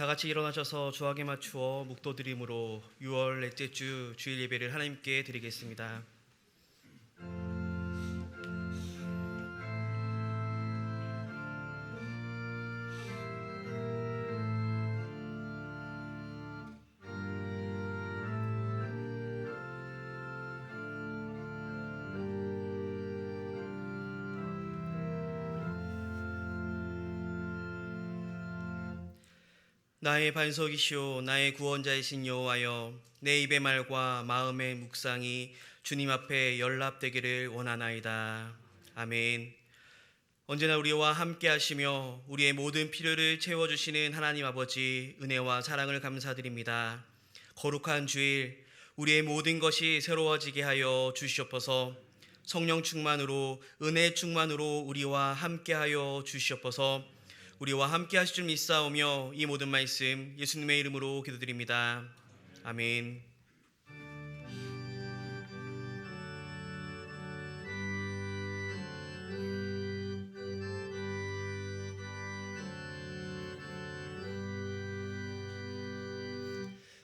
다 같이 일어나셔서 주하게 맞추어 묵도드림으로 6월 넷째 주 주일 예배를 하나님께 드리겠습니다. 나의 반석이시오 나의 구원자이신 여호와여, 내 입의 말과 마음의 묵상이 주님 앞에 연락되기를 원하나이다. 아멘. 언제나 우리와 함께 하시며 우리의 모든 필요를 채워주시는 하나님 아버지, 은혜와 사랑을 감사드립니다. 거룩한 주일, 우리의 모든 것이 새로워지게 하여 주시옵소서. 성령 충만으로, 은혜 충만으로 우리와 함께 하여 주시옵소서. 우리와 함께 하실 줄 믿사오며 이 모든 말씀 예수님의 이름으로 기도드립니다. 아멘.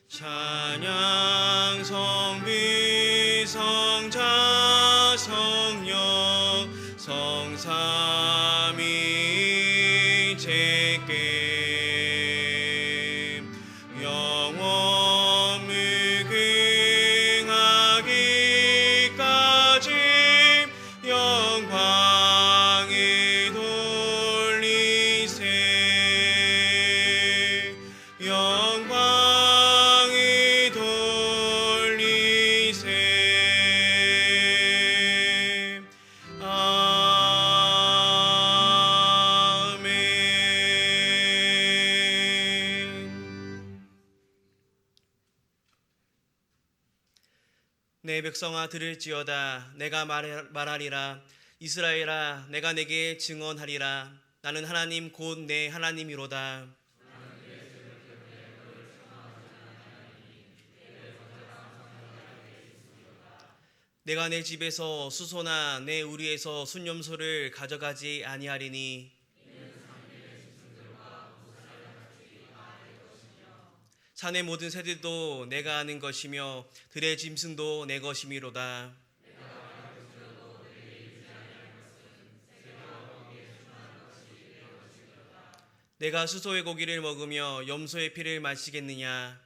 찬양 성비 성자 성령 성삼위 제게 영원 무궁하기까지 영광을 돌리세. 영광을 돌리세. 아멘. 내 백성아 들을지어다. 내가 말하리라. 이스라엘아, 내가 내게 증언하리라. 나는 하나님 곧 내 하나님이로다. 내가 내 집에서 수소나 내 우리에서 순염소를 가져가지 아니하리니 산의 모든 새들도 내가 아는 것이며 들의 짐승도 내 것이미로다. 내가 수소의 고기를 먹으며 염소의 피를 마시겠느냐?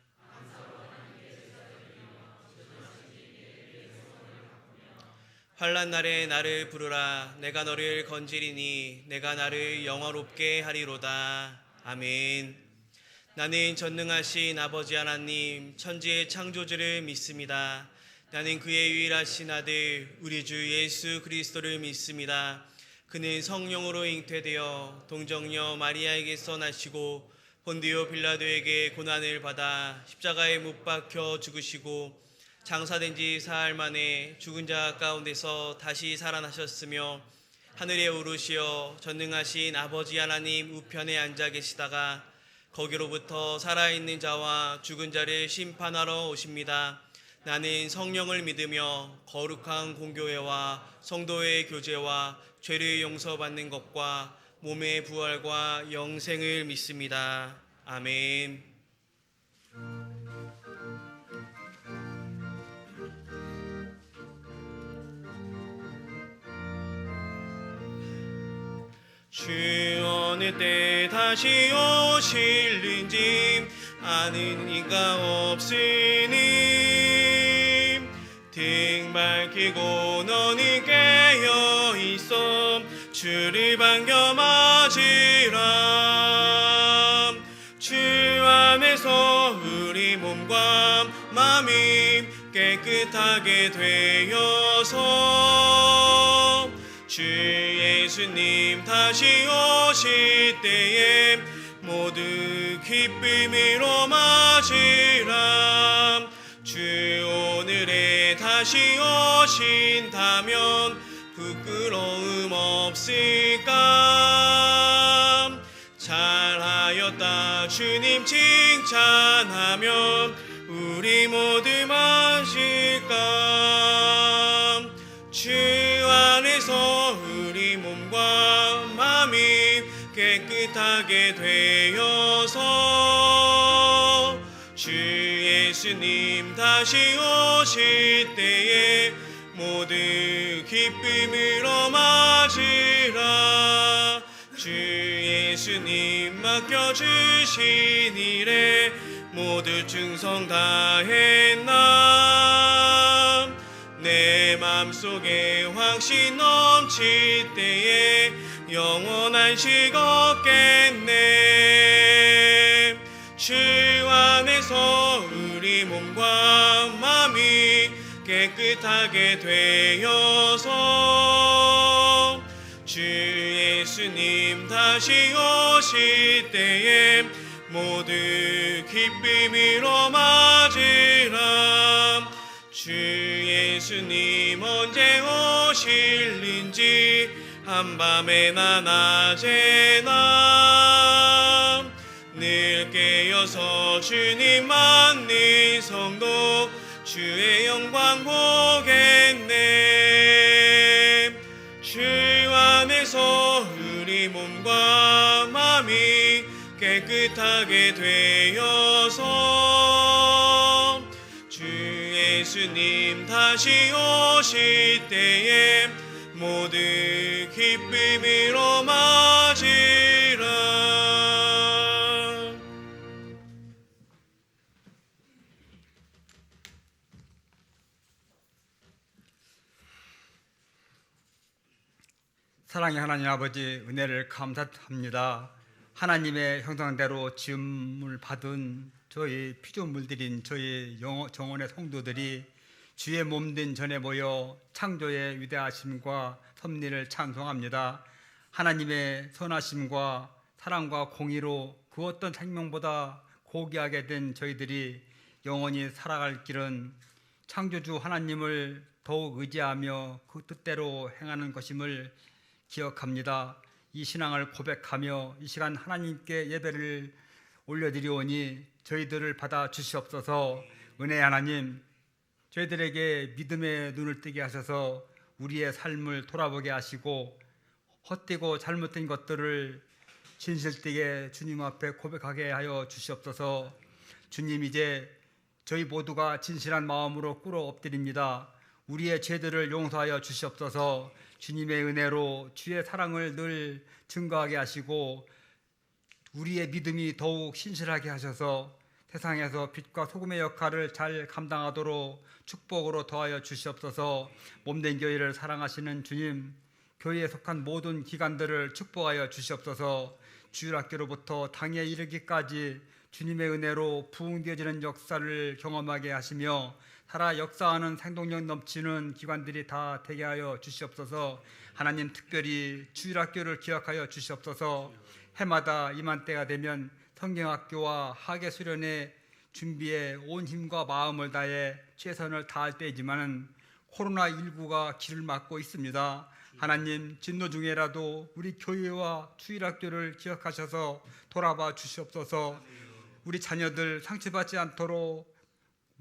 환난 날에 나를 부르라. 내가 너를 건지리니 내가 나를 영화롭게 하리로다. 아멘. 나는 전능하신 아버지 하나님 천지의 창조주를 믿습니다. 나는 그의 유일하신 아들 우리 주 예수 그리스도를 믿습니다. 그는 성령으로 잉태되어 동정녀 마리아에게서 나시고 본디오 빌라도에게 고난을 받아 십자가에 못 박혀 죽으시고 장사된 지 사흘 만에 죽은 자 가운데서 다시 살아나셨으며 하늘에 오르시어 전능하신 아버지 하나님 우편에 앉아 계시다가 거기로부터 살아있는 자와 죽은 자를 심판하러 오십니다. 나는 성령을 믿으며 거룩한 공교회와 성도의 교제와 죄를 용서받는 것과 몸의 부활과 영생을 믿습니다. 아멘. 주 어느 때 다시 오실는지 아는 이가 없으니 등 밝히고 너는 깨어있어 주를 반겨 맞으라. 주 안에서 우리 몸과 마음이 깨끗하게 되어서 주 예수님 다시 오실 때에 모두 기쁨으로 맞으라. 주 오늘에 다시 오신다면 부끄러움 없을까? 잘하였다 주님 칭찬하면 우리 모두 맞을까? 주 안에서 우리 몸과 마음이 깨끗하게 되어서 주 예수님 다시 오실 때에 모두 기쁨으로 맞으라. 주 예수님 맡겨주신 일에 모두 충성 다했나. 내 맘속에 확신 넘칠 때에 영원한 식 얻겠네. 주 안에서 우리 몸과 마음이 깨끗하게 되어서 주 예수님 다시 오실 때에 모두 기쁨으로 맞으라. 주 예수님 언제 오실는지 한밤에나 낮에나 늘 깨어서 주님 만난 성도 주의 영광 보겠네. 주 안에서 우리 몸과 마음이 깨끗하게 되어서 주 예수님 다시 오실 때에 모두 기쁨으로 맞으라. 사랑의 하나님 아버지, 은혜를 감사합니다. 하나님의 형상대로 지음을 받은 저희 피조물들인 저희 정원의 성도들이 주의 몸된 전에 모여 창조의 위대하심과 섭리를 찬송합니다. 하나님의 선하심과 사랑과 공의로 그 어떤 생명보다 고귀하게 된 저희들이 영원히 살아갈 길은 창조주 하나님을 더욱 의지하며 그 뜻대로 행하는 것임을 기억합니다. 이 신앙을 고백하며 이 시간 하나님께 예배를 올려드리오니 저희들을 받아 주시옵소서. 은혜의 하나님, 저희들에게 믿음의 눈을 뜨게 하셔서 우리의 삶을 돌아보게 하시고 헛되고 잘못된 것들을 진실되게 주님 앞에 고백하게 하여 주시옵소서. 주님, 이제 저희 모두가 진실한 마음으로 꿇어 엎드립니다. 우리의 죄들을 용서하여 주시옵소서. 주님의 은혜로 주의 사랑을 늘 증거하게 하시고 우리의 믿음이 더욱 신실하게 하셔서 세상에서 빛과 소금의 역할을 잘 감당하도록 축복으로 더하여 주시옵소서. 몸된 교회를 사랑하시는 주님, 교회에 속한 모든 기관들을 축복하여 주시옵소서. 주일학교로부터 당에 이르기까지 주님의 은혜로 부흥되어지는 역사를 경험하게 하시며 살아 역사하는 생동력 넘치는 기관들이 다 되게 하여 주시옵소서. 하나님, 특별히 주일학교를 기억하여 주시옵소서. 해마다 이맘때가 되면 성경학교와 학예 수련회 준비에 온 힘과 마음을 다해 최선을 다할 때이지만 코로나19가 길을 막고 있습니다. 하나님, 진노 중에라도 우리 교회와 주일학교를 기억하셔서 돌아봐 주시옵소서. 우리 자녀들 상처받지 않도록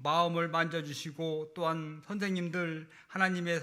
마음을 만져주시고 또한 선생님들 하나님의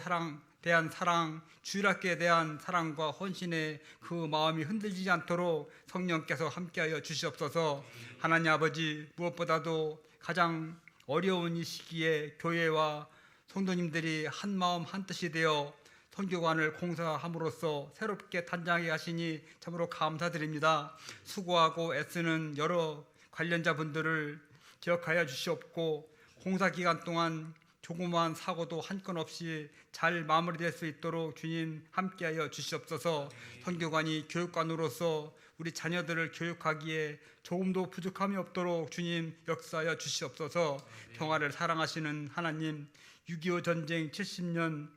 대한 사랑, 주일학교에 대한 사랑과 헌신의 그 마음이 흔들리지 않도록 성령께서 함께하여 주시옵소서. 하나님 아버지, 무엇보다도 가장 어려운 이 시기에 교회와 성도님들이 한 마음 한 뜻이 되어 선교관을 공사함으로써 새롭게 단장하게 하시니 참으로 감사드립니다. 수고하고 애쓰는 여러 관련자분들을 기억하여 주시옵고 공사 기간 동안 조그마한 사고도 한 건 없이 잘 마무리될 수 있도록 주님 함께하여 주시옵소서. 선교관이 교육관으로서 우리 자녀들을 교육하기에 조금도 부족함이 없도록 주님 역사하여 주시옵소서. 평화를 사랑하시는 하나님, 6.25 전쟁 70년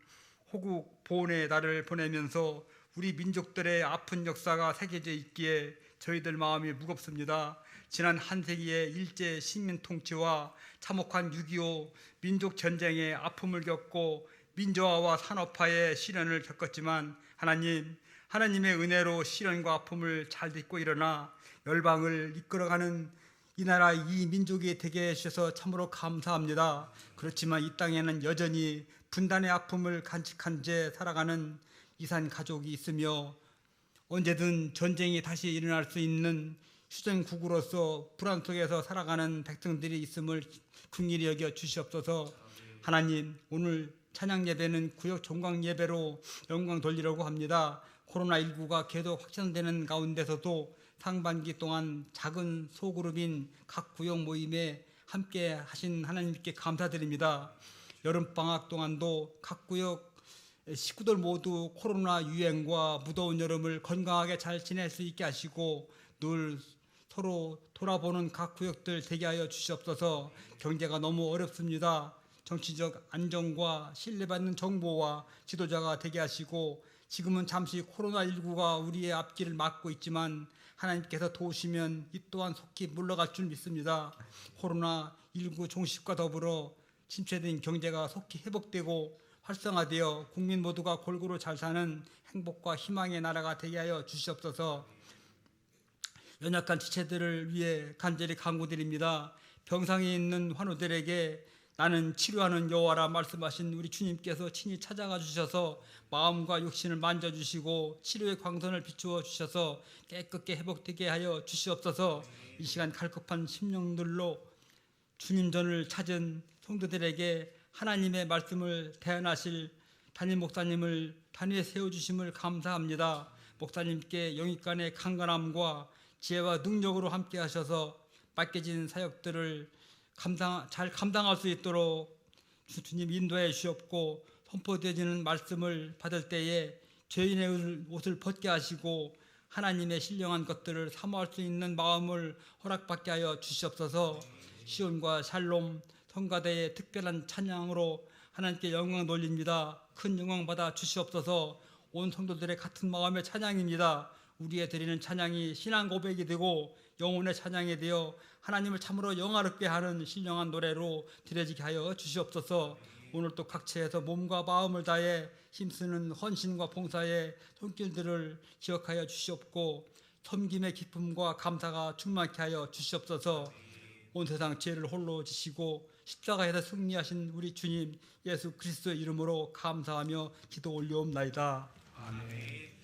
호국 보훈의 날을 보내면서 우리 민족들의 아픈 역사가 새겨져 있기에 저희들 마음이 무겁습니다. 지난 한 세기의 일제 식민 통치와 참혹한 6.25 민족 전쟁의 아픔을 겪고 민주화와 산업화의 시련을 겪었지만 하나님의 은혜로 시련과 아픔을 잘 딛고 일어나 열방을 이끌어가는 이 나라 이 민족이 되게 해주셔서 참으로 감사합니다. 그렇지만 이 땅에는 여전히 분단의 아픔을 간직한 채 살아가는 이산 가족이 있으며 언제든 전쟁이 다시 일어날 수 있는 휴전국으로서 불안 속에서 살아가는 백성들이 있음을 긍휼히 여겨 주시옵소서. 하나님, 오늘 찬양 예배는 구역 종강 예배로 영광 돌리려고 합니다. 코로나19가 계속 확산되는 가운데서도 상반기 동안 작은 소그룹인 각 구역 모임에 함께 하신 하나님께 감사드립니다. 여름방학 동안도 각 구역 식구들 모두 코로나 유행과 무더운 여름을 건강하게 잘 지낼 수 있게 하시고 늘 서로 돌아보는 각 구역들 되게 하여 주시옵소서. 경제가 너무 어렵습니다. 정치적 안정과 신뢰받는 정보와 지도자가 되게 하시고 지금은 잠시 코로나19가 우리의 앞길을 막고 있지만 하나님께서 도우시면 이 또한 속히 물러갈 줄 믿습니다. 코로나19 종식과 더불어 침체된 경제가 속히 회복되고 활성화되어 국민 모두가 골고루 잘 사는 행복과 희망의 나라가 되게 하여 주시옵소서. 연약한 지체들을 위해 간절히 간구드립니다. 병상에 있는 환우들에게 나는 치료하는 여호와라 말씀하신 우리 주님께서 친히 찾아가 주셔서 마음과 육신을 만져주시고 치료의 광선을 비추어 주셔서 깨끗게 회복되게 하여 주시옵소서. 이 시간 갈급한 심령들로 주님 전을 찾은 성도들에게 하나님의 말씀을 대언하실 담임 목사님을 단위에 세워주심을 감사합니다. 목사님께 영육간의 강건함과 지혜와 능력으로 함께 하셔서 맡겨진 사역들을 잘 감당할 수 있도록 주님 인도해 주시옵고 선포되어지는 말씀을 받을 때에 죄인의 옷을 벗게 하시고 하나님의 신령한 것들을 사모할 수 있는 마음을 허락받게 하여 주시옵소서. 시온과 샬롬 성가대의 특별한 찬양으로 하나님께 영광 돌립니다. 큰 영광 받아 주시옵소서. 온 성도들의 같은 마음의 찬양입니다. 우리의 드리는 찬양이 신앙 고백이 되고 영혼의 찬양이 되어 하나님을 참으로 영화롭게 하는 신령한 노래로 드려지게 하여 주시옵소서. 오늘 또 각처에서 몸과 마음을 다해 힘쓰는 헌신과 봉사의 손길들을 기억하여 주시옵고 섬김의 기쁨과 감사가 충만케 하여 주시옵소서. 온 세상 죄를 홀로 지시고 십자가에서 승리하신 우리 주님 예수 그리스도의 이름으로 감사하며 기도 올려옵나이다. 아멘.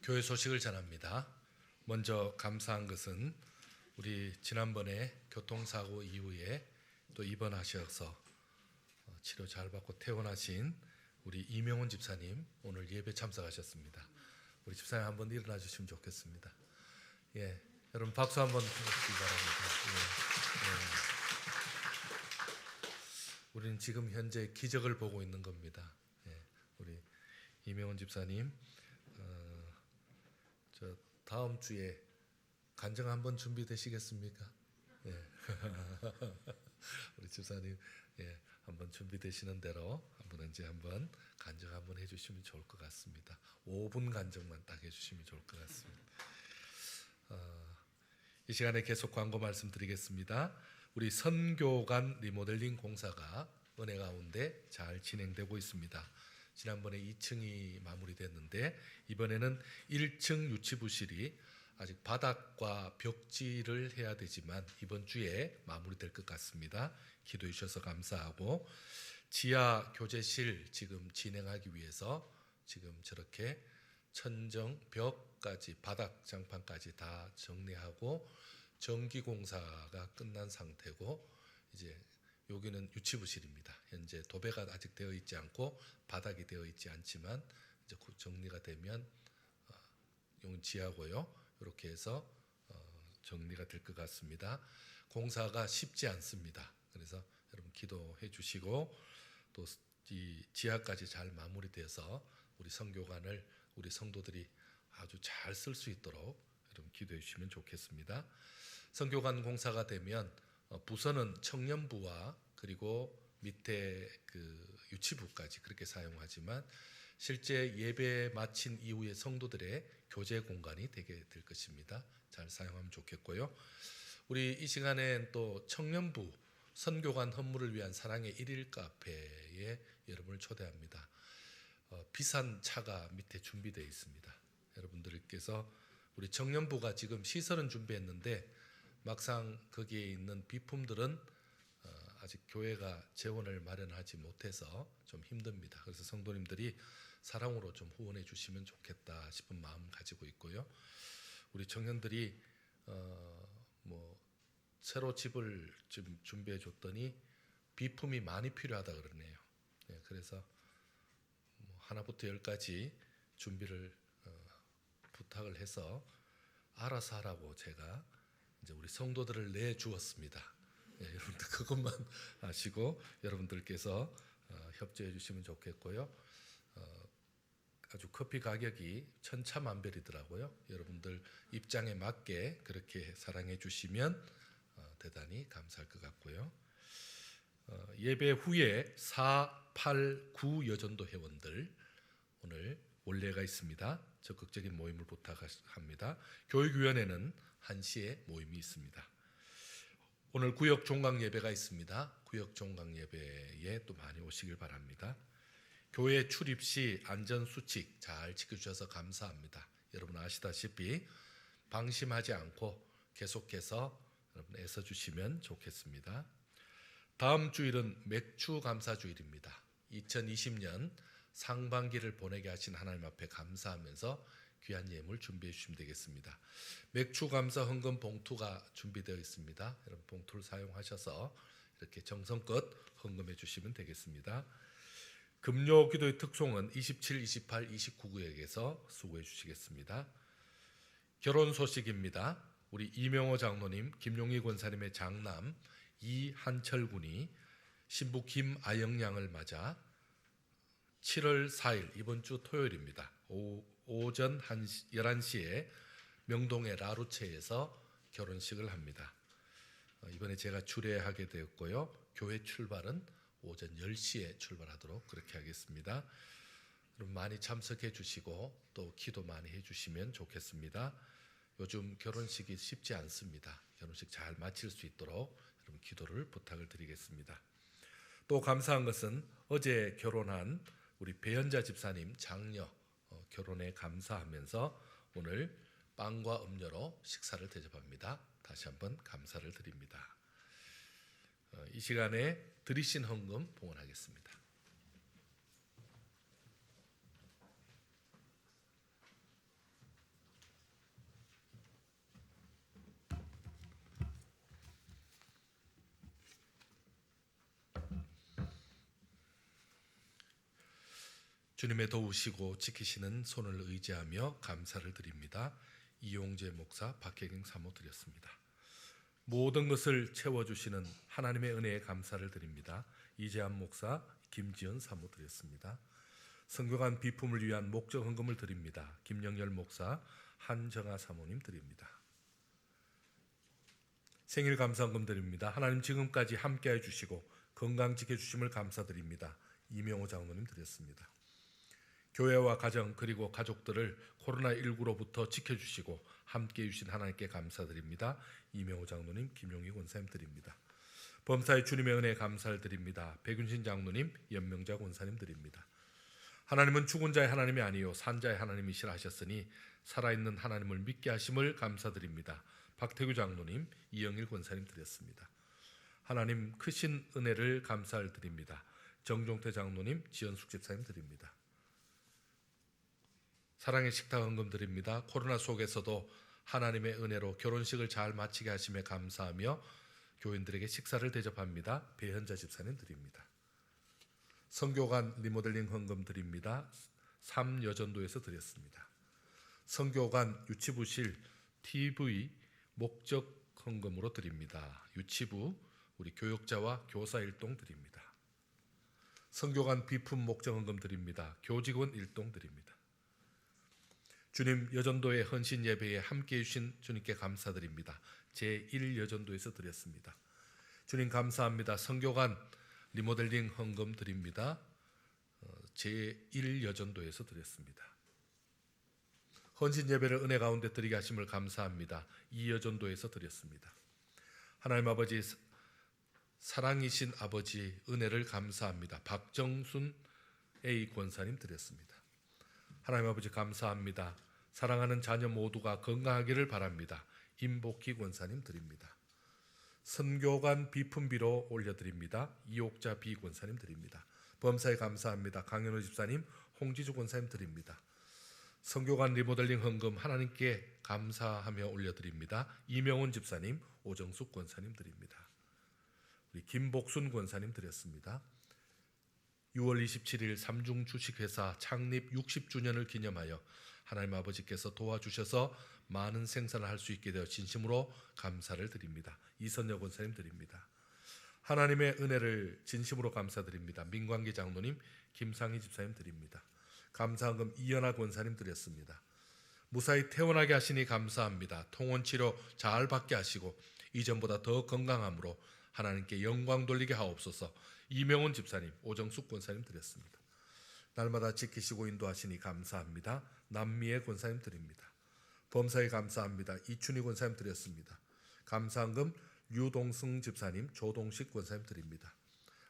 교회 소식을 전합니다. 먼저 감사한 것은 우리 지난번에 교통사고 이후에 또 입원하셔서 치료 잘 받고 퇴원하신 우리 이명훈 집사님 오늘 예배 참석하셨습니다. 우리 집사님 한번 일어나 주시면 좋겠습니다. 예, 여러분 박수 한번 주시기 바랍니다. 우리는 지금 현재 기적을 보고 있는 겁니다. 예, 우리 이명훈 집사님 저 다음 주에 간증 한번 준비되시겠습니까? 예. 우리 집사님 예, 한번 준비되시는 대로 한번 간증 한번 해주시면 좋을 것 같습니다. 5분 간증만 딱 해주시면 좋을 것 같습니다. 이 시간에 계속 광고 말씀드리겠습니다. 우리 선교관 리모델링 공사가 은혜 가운데 잘 진행되고 있습니다. 지난번에 2층이 마무리됐는데 이번에는 1층 유치부실이 아직 바닥과 벽지를 해야 되지만 이번 주에 마무리될 것 같습니다. 기도해 주셔서 감사하고 지하 교제실 지금 진행하기 위해서 지금 저렇게 천정, 벽까지 바닥 장판까지 다 정리하고 전기 공사가 끝난 상태고 이제 여기는 유치부실입니다. 현재 도배가 아직 되어 있지 않고 바닥이 되어 있지 않지만 이제 곧 정리가 되면 용 지하고요. 이렇게 해서 정리가 될 것 같습니다. 공사가 쉽지 않습니다. 그래서 여러분 기도해 주시고 또 이 지하까지 잘 마무리돼서 우리 선교관을 우리 성도들이 아주 잘 쓸 수 있도록 여러분 기도해 주시면 좋겠습니다. 선교관 공사가 되면 부서는 청년부와 그리고 밑에 그 유치부까지 그렇게 사용하지만 실제 예배 마친 이후에 성도들의 교제 공간이 되게 될 것입니다. 잘 사용하면 좋겠고요. 우리 이 시간엔 또 청년부 선교관 헌물을 위한 사랑의 1일 카페에 여러분을 초대합니다. 비싼 차가 밑에 준비되어 있습니다. 여러분들께서 우리 청년부가 지금 시설은 준비했는데 막상 거기에 있는 비품들은 아직 교회가 재원을 마련하지 못해서 좀 힘듭니다. 그래서 성도님들이 사랑으로 좀 후원해 주시면 좋겠다 싶은 마음 가지고 있고요. 우리 청년들이 새로 집을 좀 준비해 줬더니 비품이 많이 필요하다 그러네요. 그래서 하나부터 10까지 준비를 부탁을 해서 알아서 하라고 제가 이제 우리 성도들을 내 주었습니다. 여러분들 그것만 아시고 여러분들께서 협조해 주시면 좋겠고요. 아주 커피 가격이 천차만별이더라고요. 여러분들 입장에 맞게 그렇게 사랑해 주시면 대단히 감사할 것 같고요. 예배 후에 4, 8, 9 여전도 회원들 오늘 원례가 있습니다. 적극적인 모임을 부탁합니다. 교육위원회는 1시에 모임이 있습니다. 오늘 구역 종강 예배가 있습니다. 구역 종강 예배에 또 많이 오시길 바랍니다. 교회 출입 시 안전수칙 잘 지켜주셔서 감사합니다. 여러분 아시다시피 방심하지 않고 계속해서 여러분 애써주시면 좋겠습니다. 다음 주일은 맥주 감사 주일입니다. 2020년 상반기를 보내게 하신 하나님 앞에 감사하면서 귀한 예물 준비해 주시면 되겠습니다. 맥주 감사 헌금 봉투가 준비되어 있습니다. 여러분 봉투를 사용하셔서 이렇게 정성껏 헌금해 주시면 되겠습니다. 금요 기도의 특송은 27, 28, 29구역에서 수고해 주시겠습니다. 결혼 소식입니다. 우리 이명호 장로님, 김용희 권사님의 장남 이한철 군이 신부 김아영 양을 맞아 7월 4일 이번 주 토요일입니다. 오전 11시에 명동의 라루체에서 결혼식을 합니다. 이번에 제가 주례하게 되었고요. 교회 출발은 오전 10시에 출발하도록 그렇게 하겠습니다. 여러분 많이 참석해 주시고 또 기도 많이 해 주시면 좋겠습니다. 요즘 결혼식이 쉽지 않습니다. 결혼식 잘 마칠 수 있도록 여러분 기도를 부탁을 드리겠습니다. 또 감사한 것은 어제 결혼한 우리 배현자 집사님 장녀 결혼에 감사하면서 오늘 빵과 음료로 식사를 대접합니다. 다시 한번 감사를 드립니다. 이 시간에 드리신 헌금 봉헌하겠습니다. 주님의 도우시고 지키시는 손을 의지하며 감사를 드립니다. 이용재 목사, 박혜경 사모 드렸습니다. 모든 것을 채워주시는 하나님의 은혜에 감사를 드립니다. 이재한 목사, 김지연 사모 드렸습니다. 성교관 비품을 위한 목적 헌금을 드립니다. 김영열 목사, 한정아 사모님 드립니다. 생일 감사헌금 드립니다. 하나님 지금까지 함께해 주시고 건강 지켜주심을 감사드립니다. 이명호 장로님 드렸습니다. 교회와 가정 그리고 가족들을 코로나19로부터 지켜주시고 함께해 주신 하나님께 감사드립니다. 이명호 장로님, 김용희 권사님 드립니다. 범사의 주님의 은혜에 감사를 드립니다. 백윤신 장로님, 연명자 권사님 드립니다. 하나님은 죽은 자의 하나님이 아니요 산자의 하나님이시라 하셨으니 살아있는 하나님을 믿게 하심을 감사드립니다. 박태규 장로님, 이영일 권사님 드렸습니다. 하나님 크신 은혜를 감사를 드립니다. 정종태 장로님, 지연숙 집사님 드립니다. 사랑의 식탁 헌금 드립니다. 코로나 속에서도 하나님의 은혜로 결혼식을 잘 마치게 하심에 감사하며 교인들에게 식사를 대접합니다. 배현자 집사님 드립니다. 성교관 리모델링 헌금 드립니다. 3여전도에서 드렸습니다. 성교관 유치부실 TV 목적 헌금으로 드립니다. 유치부 우리 교역자와 교사 일동 드립니다. 성교관 비품 목적 헌금 드립니다. 교직원 일동 드립니다. 주님 여전도의 헌신 예배에 함께해 주신 주님께 감사드립니다. 제1여전도에서 드렸습니다. 주님 감사합니다. 성교관 리모델링 헌금 드립니다. 제1여전도에서 드렸습니다. 헌신 예배를 은혜 가운데 드리게 하심을 감사합니다. 2여전도에서 드렸습니다. 하나님 아버지 사랑이신 아버지 은혜를 감사합니다. 박정순 A 권사님 드렸습니다. 하나님 아버지 감사합니다. 사랑하는 자녀 모두가 건강하기를 바랍니다. 임복희 권사님 드립니다. 선교관 비품비로 올려드립니다. 이옥자 B 권사님 드립니다. 범사에 감사합니다. 강현우 집사님, 홍지주 권사님 드립니다. 선교관 리모델링 헌금 하나님께 감사하며 올려드립니다. 이명훈 집사님, 오정숙 권사님 드립니다. 우리 김복순 권사님 드렸습니다. 6월 27일 삼중 주식회사 창립 60주년을 기념하여 하나님 아버지께서 도와주셔서 많은 생산을 할 수 있게 되어 진심으로 감사를 드립니다. 이선여 권사님 드립니다. 하나님의 은혜를 진심으로 감사드립니다. 민광기 장로님, 김상희 집사님 드립니다. 감사헌금 이연아 권사님 드렸습니다. 무사히 퇴원하게 하시니 감사합니다. 통원치료 잘 받게 하시고 이전보다 더 건강함으로 하나님께 영광 돌리게 하옵소서. 이명훈 집사님, 오정숙 권사님 드렸습니다. 날마다 지키시고 인도하시니 감사합니다. 남미애 권사님 드립니다. 범사에 감사합니다. 이춘희 권사님 드렸습니다. 감사헌금 류동승 집사님, 조동식 권사님 드립니다.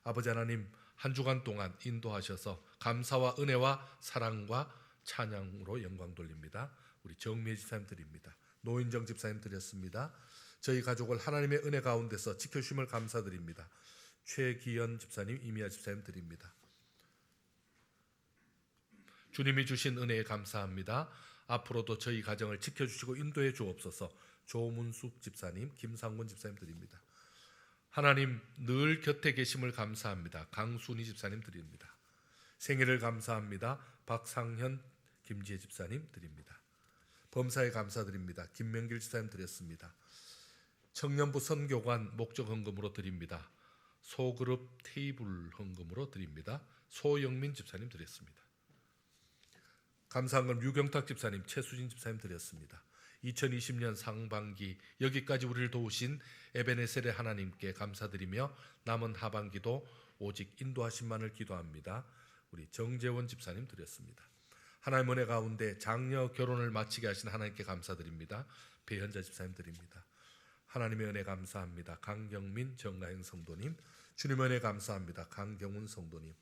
아버지 하나님, 한 주간 동안 인도하셔서 감사와 은혜와 사랑과 찬양으로 영광 돌립니다. 우리 정미애 집사님 드립니다. 노인정 집사님 드렸습니다. 저희 가족을 하나님의 은혜 가운데서 지켜주심을 감사드립니다. 최기현 집사님, 이미아 집사님 드립니다. 주님이 주신 은혜에 감사합니다. 앞으로도 저희 가정을 지켜주시고 인도해 주옵소서. 조문숙 집사님, 김상곤 집사님 드립니다. 하나님 늘 곁에 계심을 감사합니다. 강순희 집사님 드립니다. 생일을 감사합니다. 박상현, 김지혜 집사님 드립니다. 범사에 감사드립니다. 김명길 집사님 드렸습니다. 청년부 선교관 목적 헌금으로 드립니다. 소그룹 테이블 헌금으로 드립니다. 소영민 집사님 드렸습니다. 감사헌금 유경탁 집사님, 최수진 집사님 드렸습니다. 2020년 상반기 여기까지 우리를 도우신 에베네셀의 하나님께 감사드리며 남은 하반기도 오직 인도하심만을 기도합니다. 우리 정재원 집사님 드렸습니다. 하나님 은혜 가운데 장녀 결혼을 마치게 하신 하나님께 감사드립니다. 배현자 집사님 드립니다. 하나님의 은혜 감사합니다. 강경민, 정나행 성도님, 주님의 은혜 감사합니다. 강경훈 성도님,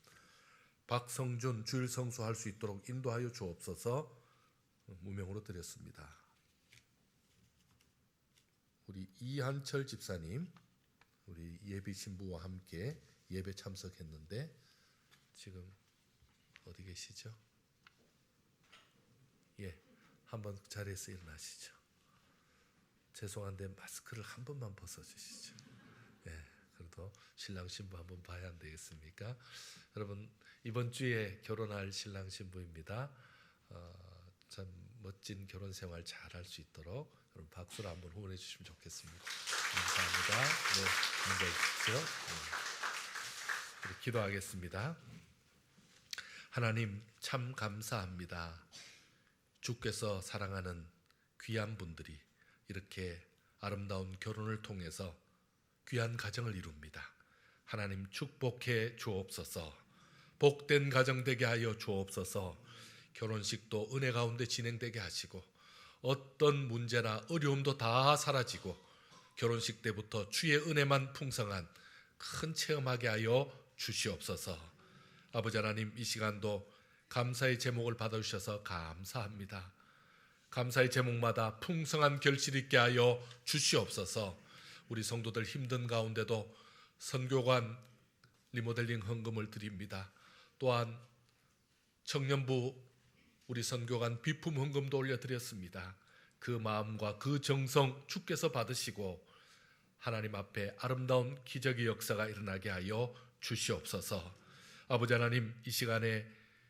박성준 주일 성수할 수 있도록 인도하여 주옵소서. 무명으로 드렸습니다. 우리 이한철 집사님, 우리 예비 신부와 함께 예배 참석했는데 지금 어디 계시죠? 예, 한번 자리에서 일어나시죠. 죄송한데 마스크를 한 번만 벗어주시죠. 예, 그래도 신랑 신부 한번 봐야 안 되겠습니까? 여러분 이번 주에 결혼할 신랑 신부입니다. 참 멋진 결혼 생활 잘할 수 있도록 여러분 박수로 한번 후원해 주시면 좋겠습니다. 감사합니다. 네, 앉아 주십시오. 우리 기도하겠습니다. 하나님 참 감사합니다. 주께서 사랑하는 귀한 분들이 이렇게 아름다운 결혼을 통해서 귀한 가정을 이룹니다. 하나님 축복해 주옵소서. 복된 가정 되게 하여 주옵소서. 결혼식도 은혜 가운데 진행되게 하시고 어떤 문제나 어려움도 다 사라지고 결혼식 때부터 주의 은혜만 풍성한 큰 체험하게 하여 주시옵소서. 아버지 하나님 이 시간도 감사의 제목을 받아주셔서 감사합니다. 감사의 제목마다 풍성한 결실 있게 하여 주시옵소서. 우리 성도들 힘든 가운데도 선교관 리모델링 헌금을 드립니다. 또한 청년부 우리 선교관 비품 헌금도 올려드렸습니다. 그 마음과 그 정성 주께서 받으시고 하나님 앞에 아름다운 기적의 역사가 일어나게 하여 주시옵소서. 아버지 하나님 이 시간에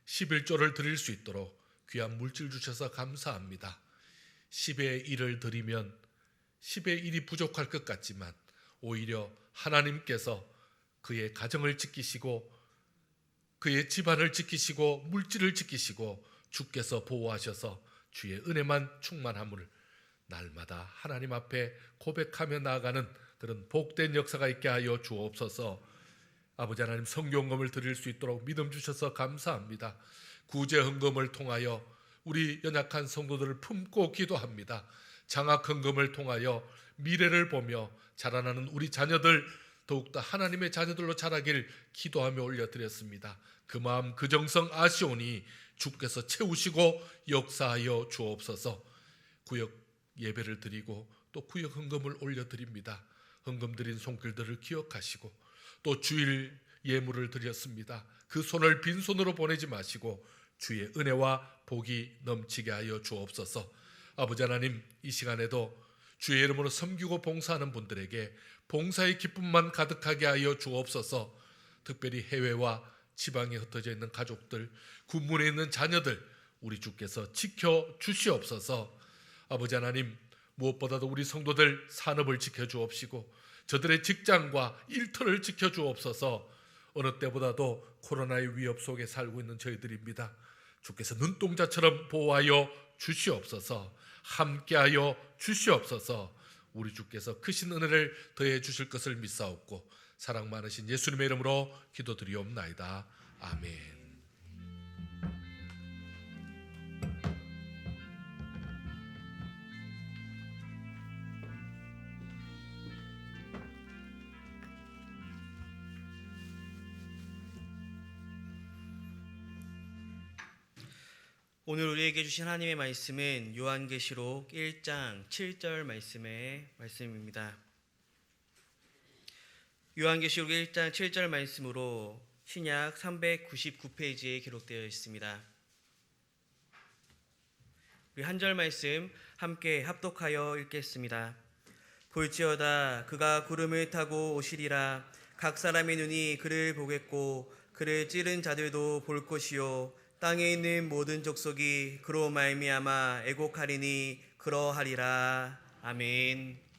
11조를 드릴 수 있도록 귀한 물질 주셔서 감사합니다. 10의 1을 드리면 10의 1이 부족할 것 같지만 오히려 하나님께서 그의 가정을 지키시고 그의 집안을 지키시고 물질을 지키시고 주께서 보호하셔서 주의 은혜만 충만함을 날마다 하나님 앞에 고백하며 나아가는 그런 복된 역사가 있게 하여 주옵소서. 아버지 하나님 성경금을 드릴 수 있도록 믿음 주셔서 감사합니다. 구제 헌금을 통하여 우리 연약한 성도들을 품고 기도합니다. 장학 헌금을 통하여 미래를 보며 자라나는 우리 자녀들 더욱더 하나님의 자녀들로 자라길 기도하며 올려드렸습니다. 그 마음 그 정성 아시오니 주께서 채우시고 역사하여 주옵소서. 구역 예배를 드리고 또 구역 헌금을 올려드립니다. 헌금 드린 손길들을 기억하시고 또 주일 예물을 드렸습니다. 그 손을 빈손으로 보내지 마시고 주의 은혜와 복이 넘치게 하여 주옵소서. 아버지 하나님, 이 시간에도 주의 이름으로 섬기고 봉사하는 분들에게 봉사의 기쁨만 가득하게 하여 주옵소서. 특별히 해외와 지방에 흩어져 있는 가족들, 군문에 있는 자녀들 우리 주께서 지켜 주시옵소서. 아버지 하나님, 무엇보다도 우리 성도들 산업을 지켜 주옵시고 저들의 직장과 일터를 지켜 주옵소서. 어느 때보다도 코로나의 위협 속에 살고 있는 저희들입니다. 주께서 눈동자처럼 보호하여 주시옵소서. 함께하여 주시옵소서. 우리 주께서 크신 은혜를 더해 주실 것을 믿사옵고 사랑 많으신 예수님의 이름으로 기도드리옵나이다. 아멘. 오늘 우리에게 주신 하나님의 말씀은 요한계시록 1장 7절 말씀입니다. 요한계시록 1장 7절 말씀으로 신약 399페이지에 기록되어 있습니다. 우리 한 절 말씀 함께 합독하여 읽겠습니다. 볼지어다 그가 구름을 타고 오시리라. 각 사람의 눈이 그를 보겠고 그를 찌른 자들도 볼 것이요 땅에 있는 모든 족속이 그로 말미암아 애곡하리니 그러하리라. 아멘.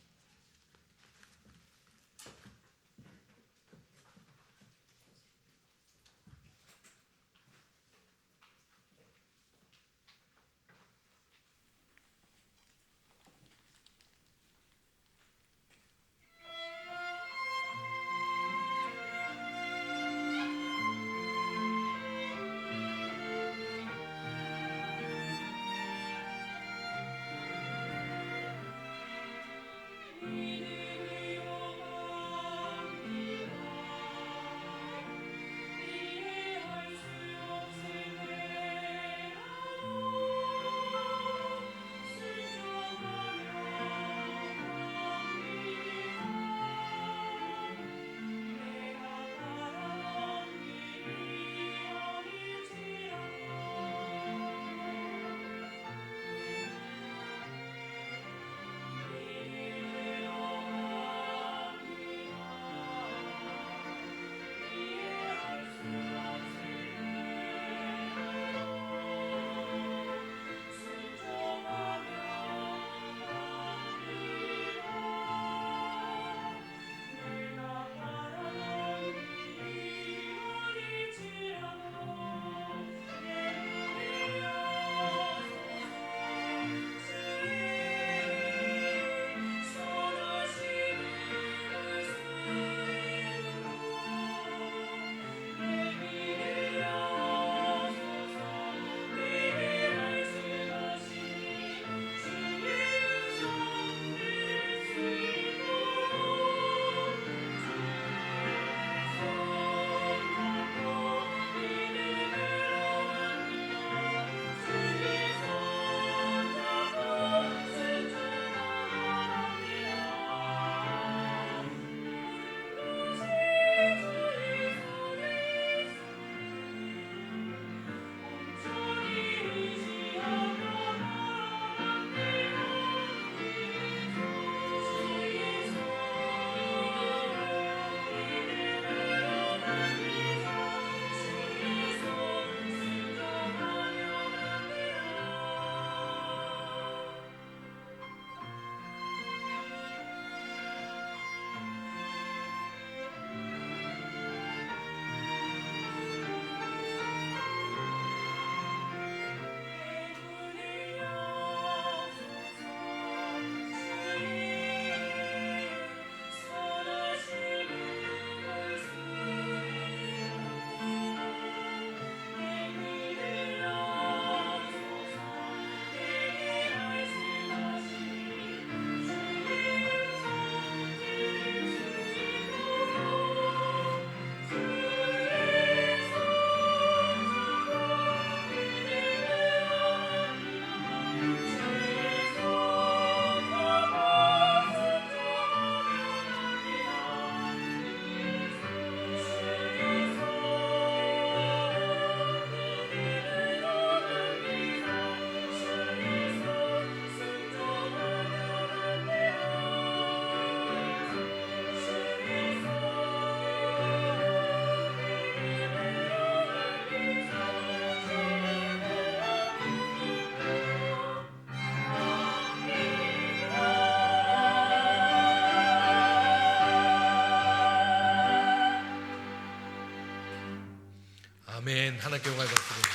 아멘. 하나님께 영광을 받습니다.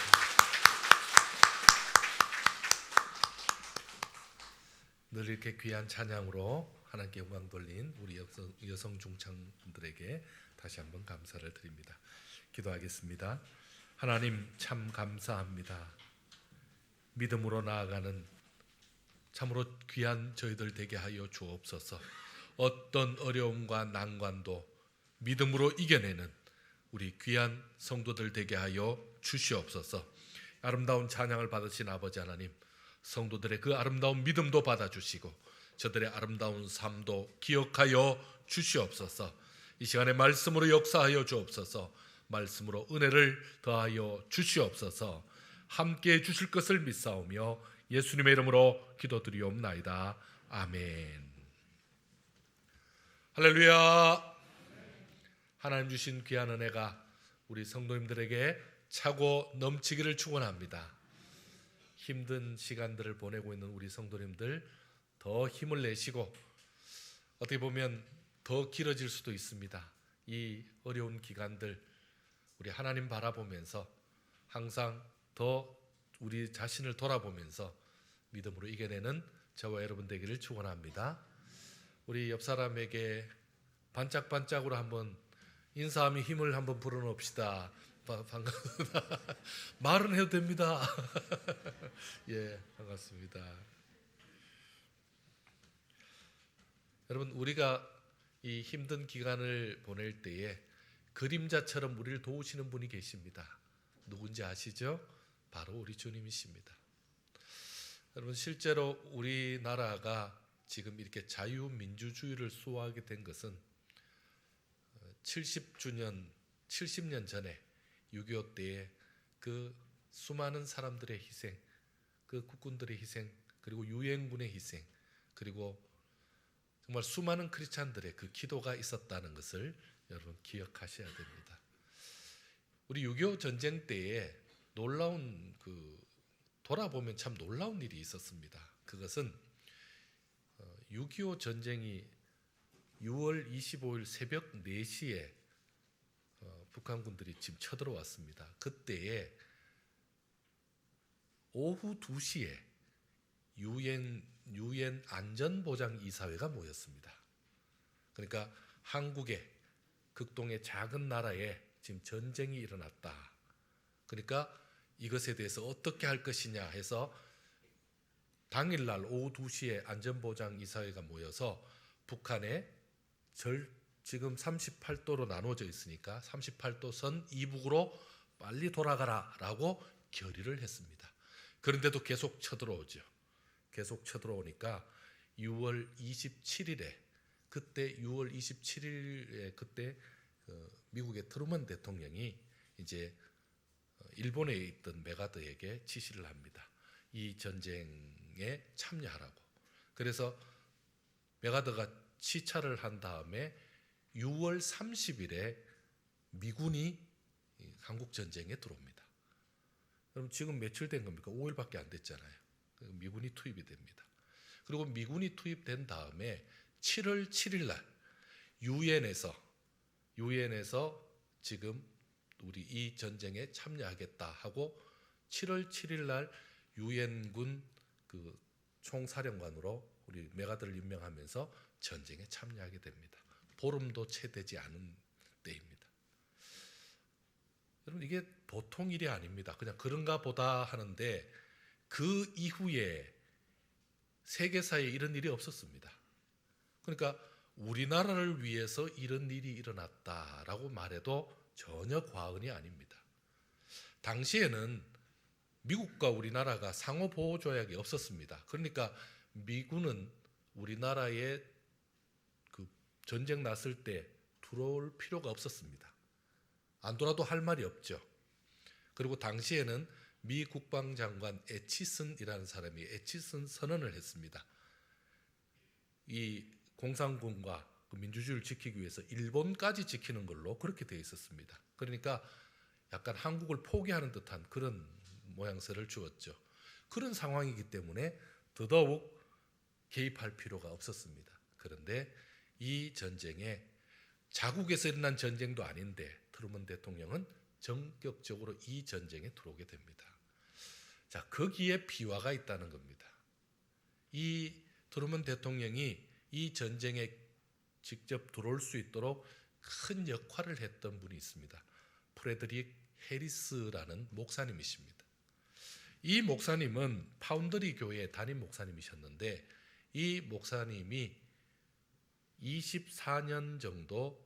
늘 이렇게 귀한 찬양으로 하나님께 영광 돌린 우리 여성 중창분들에게 다시 한번 감사를 드립니다. 기도하겠습니다. 하나님 참 감사합니다. 믿음으로 나아가는 참으로 귀한 저희들 되게 하여 주옵소서. 어떤 어려움과 난관도 믿음으로 이겨내는 우리 귀한 성도들 되게 하여 주시옵소서. 아름다운 찬양을 받으신 아버지 하나님, 성도들의 그 아름다운 믿음도 받아주시고 저들의 아름다운 삶도 기억하여 주시옵소서. 이 시간에 말씀으로 역사하여 주옵소서. 말씀으로 은혜를 더하여 주시옵소서. 함께해 주실 것을 믿사오며 예수님의 이름으로 기도드리옵나이다. 아멘. 할렐루야. 하나님 주신 귀한 은혜가 우리 성도님들에게 차고 넘치기를 축원합니다. 힘든 시간들을 보내고 있는 우리 성도님들 더 힘을 내시고 어떻게 보면 더 길어질 수도 있습니다. 이 어려운 기간들 우리 하나님 바라보면서 항상 더 우리 자신을 돌아보면서 믿음으로 이겨내는 저와 여러분 되기를 축원합니다. 우리 옆 사람에게 반짝반짝으로 한번 인사하며 힘을 한번 불어넣읍시다. 반갑습니다. 말은 해도 됩니다. 예, 반갑습니다. 여러분, 우리가 이 힘든 기간을 보낼 때에 그림자처럼 우리를 도우시는 분이 계십니다. 누군지 아시죠? 바로 우리 주님이십니다. 여러분, 실제로 우리나라가 지금 이렇게 자유민주주의를 수호하게 된 것은 70년 전에 6.25 때에 그 수많은 사람들의 희생, 그 국군들의 희생, 그리고 유엔군의 희생, 그리고 정말 수많은 크리스찬들의 그 기도가 있었다는 것을 여러분 기억하셔야 됩니다. 우리 6.25 전쟁 때에 놀라운 돌아보면 참 놀라운 일이 있었습니다. 그것은 6.25 전쟁이 6월 25일 새벽 4시에 북한군들이 지금 쳐들어왔습니다. 그때에 오후 2시에 유엔 안전보장이사회가 모였습니다. 그러니까 한국의 극동의 작은 나라에 지금 전쟁이 일어났다. 그러니까 이것에 대해서 어떻게 할 것이냐 해서 당일날 오후 2시에 안전보장이사회가 모여서 북한에 지금 38도로 나눠져 있으니까 38도 선 이북으로 빨리 돌아가라 라고 결의를 했습니다. 그런데도 계속 쳐들어오죠. 계속 쳐들어오니까 6월 27일에 그때 미국의 트루먼 대통령이 이제 일본에 있던 메가더에게 지시를 합니다. 이 전쟁에 참여하라고. 그래서 메가더가 시찰을 한 다음에 6월 30일에 미군이 한국 전쟁에 들어옵니다. 그럼 지금 며칠 된 겁니까? 5일밖에 안 됐잖아요. 미군이 투입이 됩니다. 그리고 미군이 투입된 다음에 7월 7일 날 유엔에서 지금 우리 이 전쟁에 참여하겠다 하고 7월 7일 날 유엔군 그 총사령관으로 우리 메가더를 임명하면서 전쟁에 참여하게 됩니다. 보름도 채 되지 않은 때입니다. 여러분, 이게 보통 일이 아닙니다. 그냥 그런가 보다 하는데 그 이후에 세계사에 이런 일이 없었습니다. 그러니까 우리나라를 위해서 이런 일이 일어났다라고 말해도 전혀 과언이 아닙니다. 당시에는 미국과 우리나라가 상호보호조약이 없었습니다. 그러니까 미군은 우리나라에 그 전쟁 났을 때 들어올 필요가 없었습니다. 안 돌아도 할 말이 없죠. 그리고 당시에는 미 국방장관 애치슨이라는 사람이 애치슨 선언을 했습니다. 이 공산군과 그 민주주의를 지키기 위해서 일본까지 지키는 걸로 그렇게 되어 있었습니다. 그러니까 약간 한국을 포기하는 듯한 그런 모양새를 주었죠. 그런 상황이기 때문에 더더욱 개입할 필요가 없었습니다. 그런데 이 전쟁에 자국에서 일어난 전쟁도 아닌데 트루먼 대통령은 전격적으로 이 전쟁에 들어오게 됩니다. 자, 거기에 비화가 있다는 겁니다. 이 트루먼 대통령이 이 전쟁에 직접 들어올 수 있도록 큰 역할을 했던 분이 있습니다. 프레드릭 해리스라는 목사님이십니다. 이 목사님은 파운드리 교회 담임 목사님이셨는데 이 목사님이 24년 정도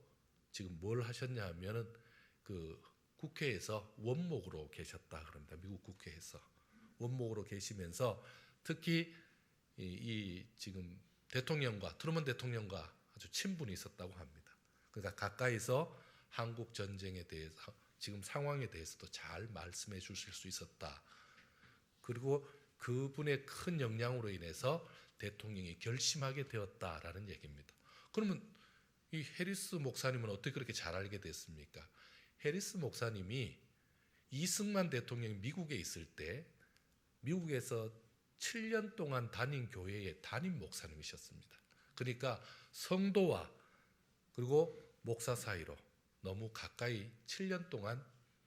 지금 뭘 하셨냐 하면은 그 국회에서 원목으로 계셨다 그럽니다. 미국 국회에서 원목으로 계시면서 특히 이 지금 대통령과 트루먼 대통령과 아주 친분이 있었다고 합니다. 그러니까 가까이서 한국 전쟁에 대해서 지금 상황에 대해서도 잘 말씀해 주실 수 있었다. 그리고 그분의 큰 영향으로 인해서 대통령이 결심하게 되었다라는 얘기입니다. 그러면 이 해리스 목사님은 어떻게 그렇게 잘 알게 됐습니까? 해리스 목사님이 이승만 대통령이 미국에 있을 때 미국에서 7년 동안 다닌 교회의 담임 목사님이셨습니다. 그러니까 성도와 그리고 목사 사이로 너무 가까이 7년 동안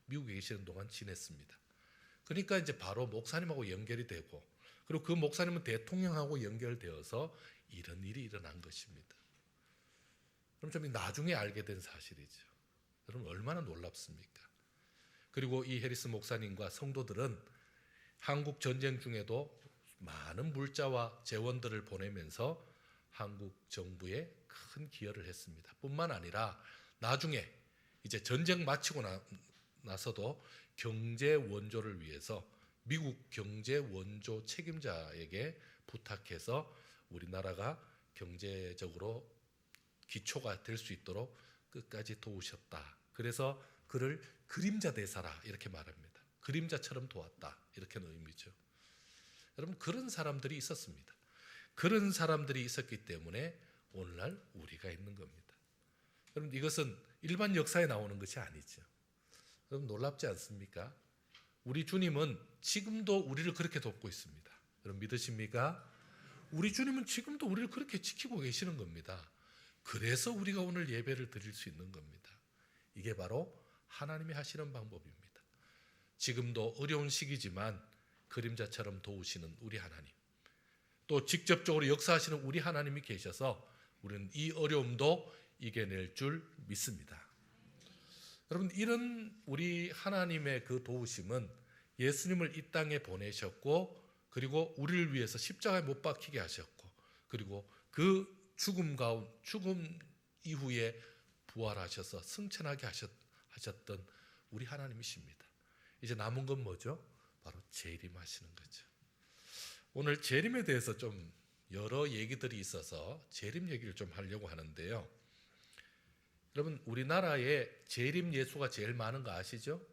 미국에 계시는 동안 지냈습니다. 그러니까 이제 바로 목사님하고 연결이 되고 그리고 그 목사님은 대통령하고 연결되어서 이런 일이 일어난 것입니다. 그럼 좀 나중에 알게 된 사실이죠. 여러분 얼마나 놀랍습니까? 그리고 이 해리스 목사님과 성도들은 한국 전쟁 중에도 많은 물자와 재원들을 보내면서 한국 정부에 큰 기여를 했습니다. 뿐만 아니라 나중에 이제 전쟁 마치고 나서도 경제 원조를 위해서 미국 경제 원조 책임자에게 부탁해서 우리나라가 경제적으로 기초가 될 수 있도록 끝까지 도우셨다. 그래서 그를 그림자 대사라 이렇게 말합니다. 그림자처럼 도왔다 이렇게는 의미죠. 여러분 그런 사람들이 있었습니다. 그런 사람들이 있었기 때문에 오늘날 우리가 있는 겁니다. 여러분 이것은 일반 역사에 나오는 것이 아니죠. 여러분 놀랍지 않습니까? 우리 주님은 지금도 우리를 그렇게 돕고 있습니다. 여러분 믿으십니까? 우리 주님은 지금도 우리를 그렇게 지키고 계시는 겁니다. 그래서 우리가 오늘 예배를 드릴 수 있는 겁니다. 이게 바로 하나님이 하시는 방법입니다. 지금도 어려운 시기지만 그림자처럼 도우시는 우리 하나님, 또 직접적으로 역사하시는 우리 하나님이 계셔서 우리는 이 어려움도 이겨낼 줄 믿습니다. 여러분 이런 우리 하나님의 그 도우심은 예수님을 이 땅에 보내셨고 그리고 우리를 위해서 십자가에 못 박히게 하셨고 그리고 그 죽음 이후에 부활하셔서 승천하게 하셨던 우리 하나님이십니다. 이제 남은 건 뭐죠? 바로 재림하시는 거죠. 오늘 재림에 대해서 좀 여러 얘기들이 있어서 재림 얘기를 좀 하려고 하는데요. 여러분 우리나라에 재림 예수가 제일 많은 거 아시죠?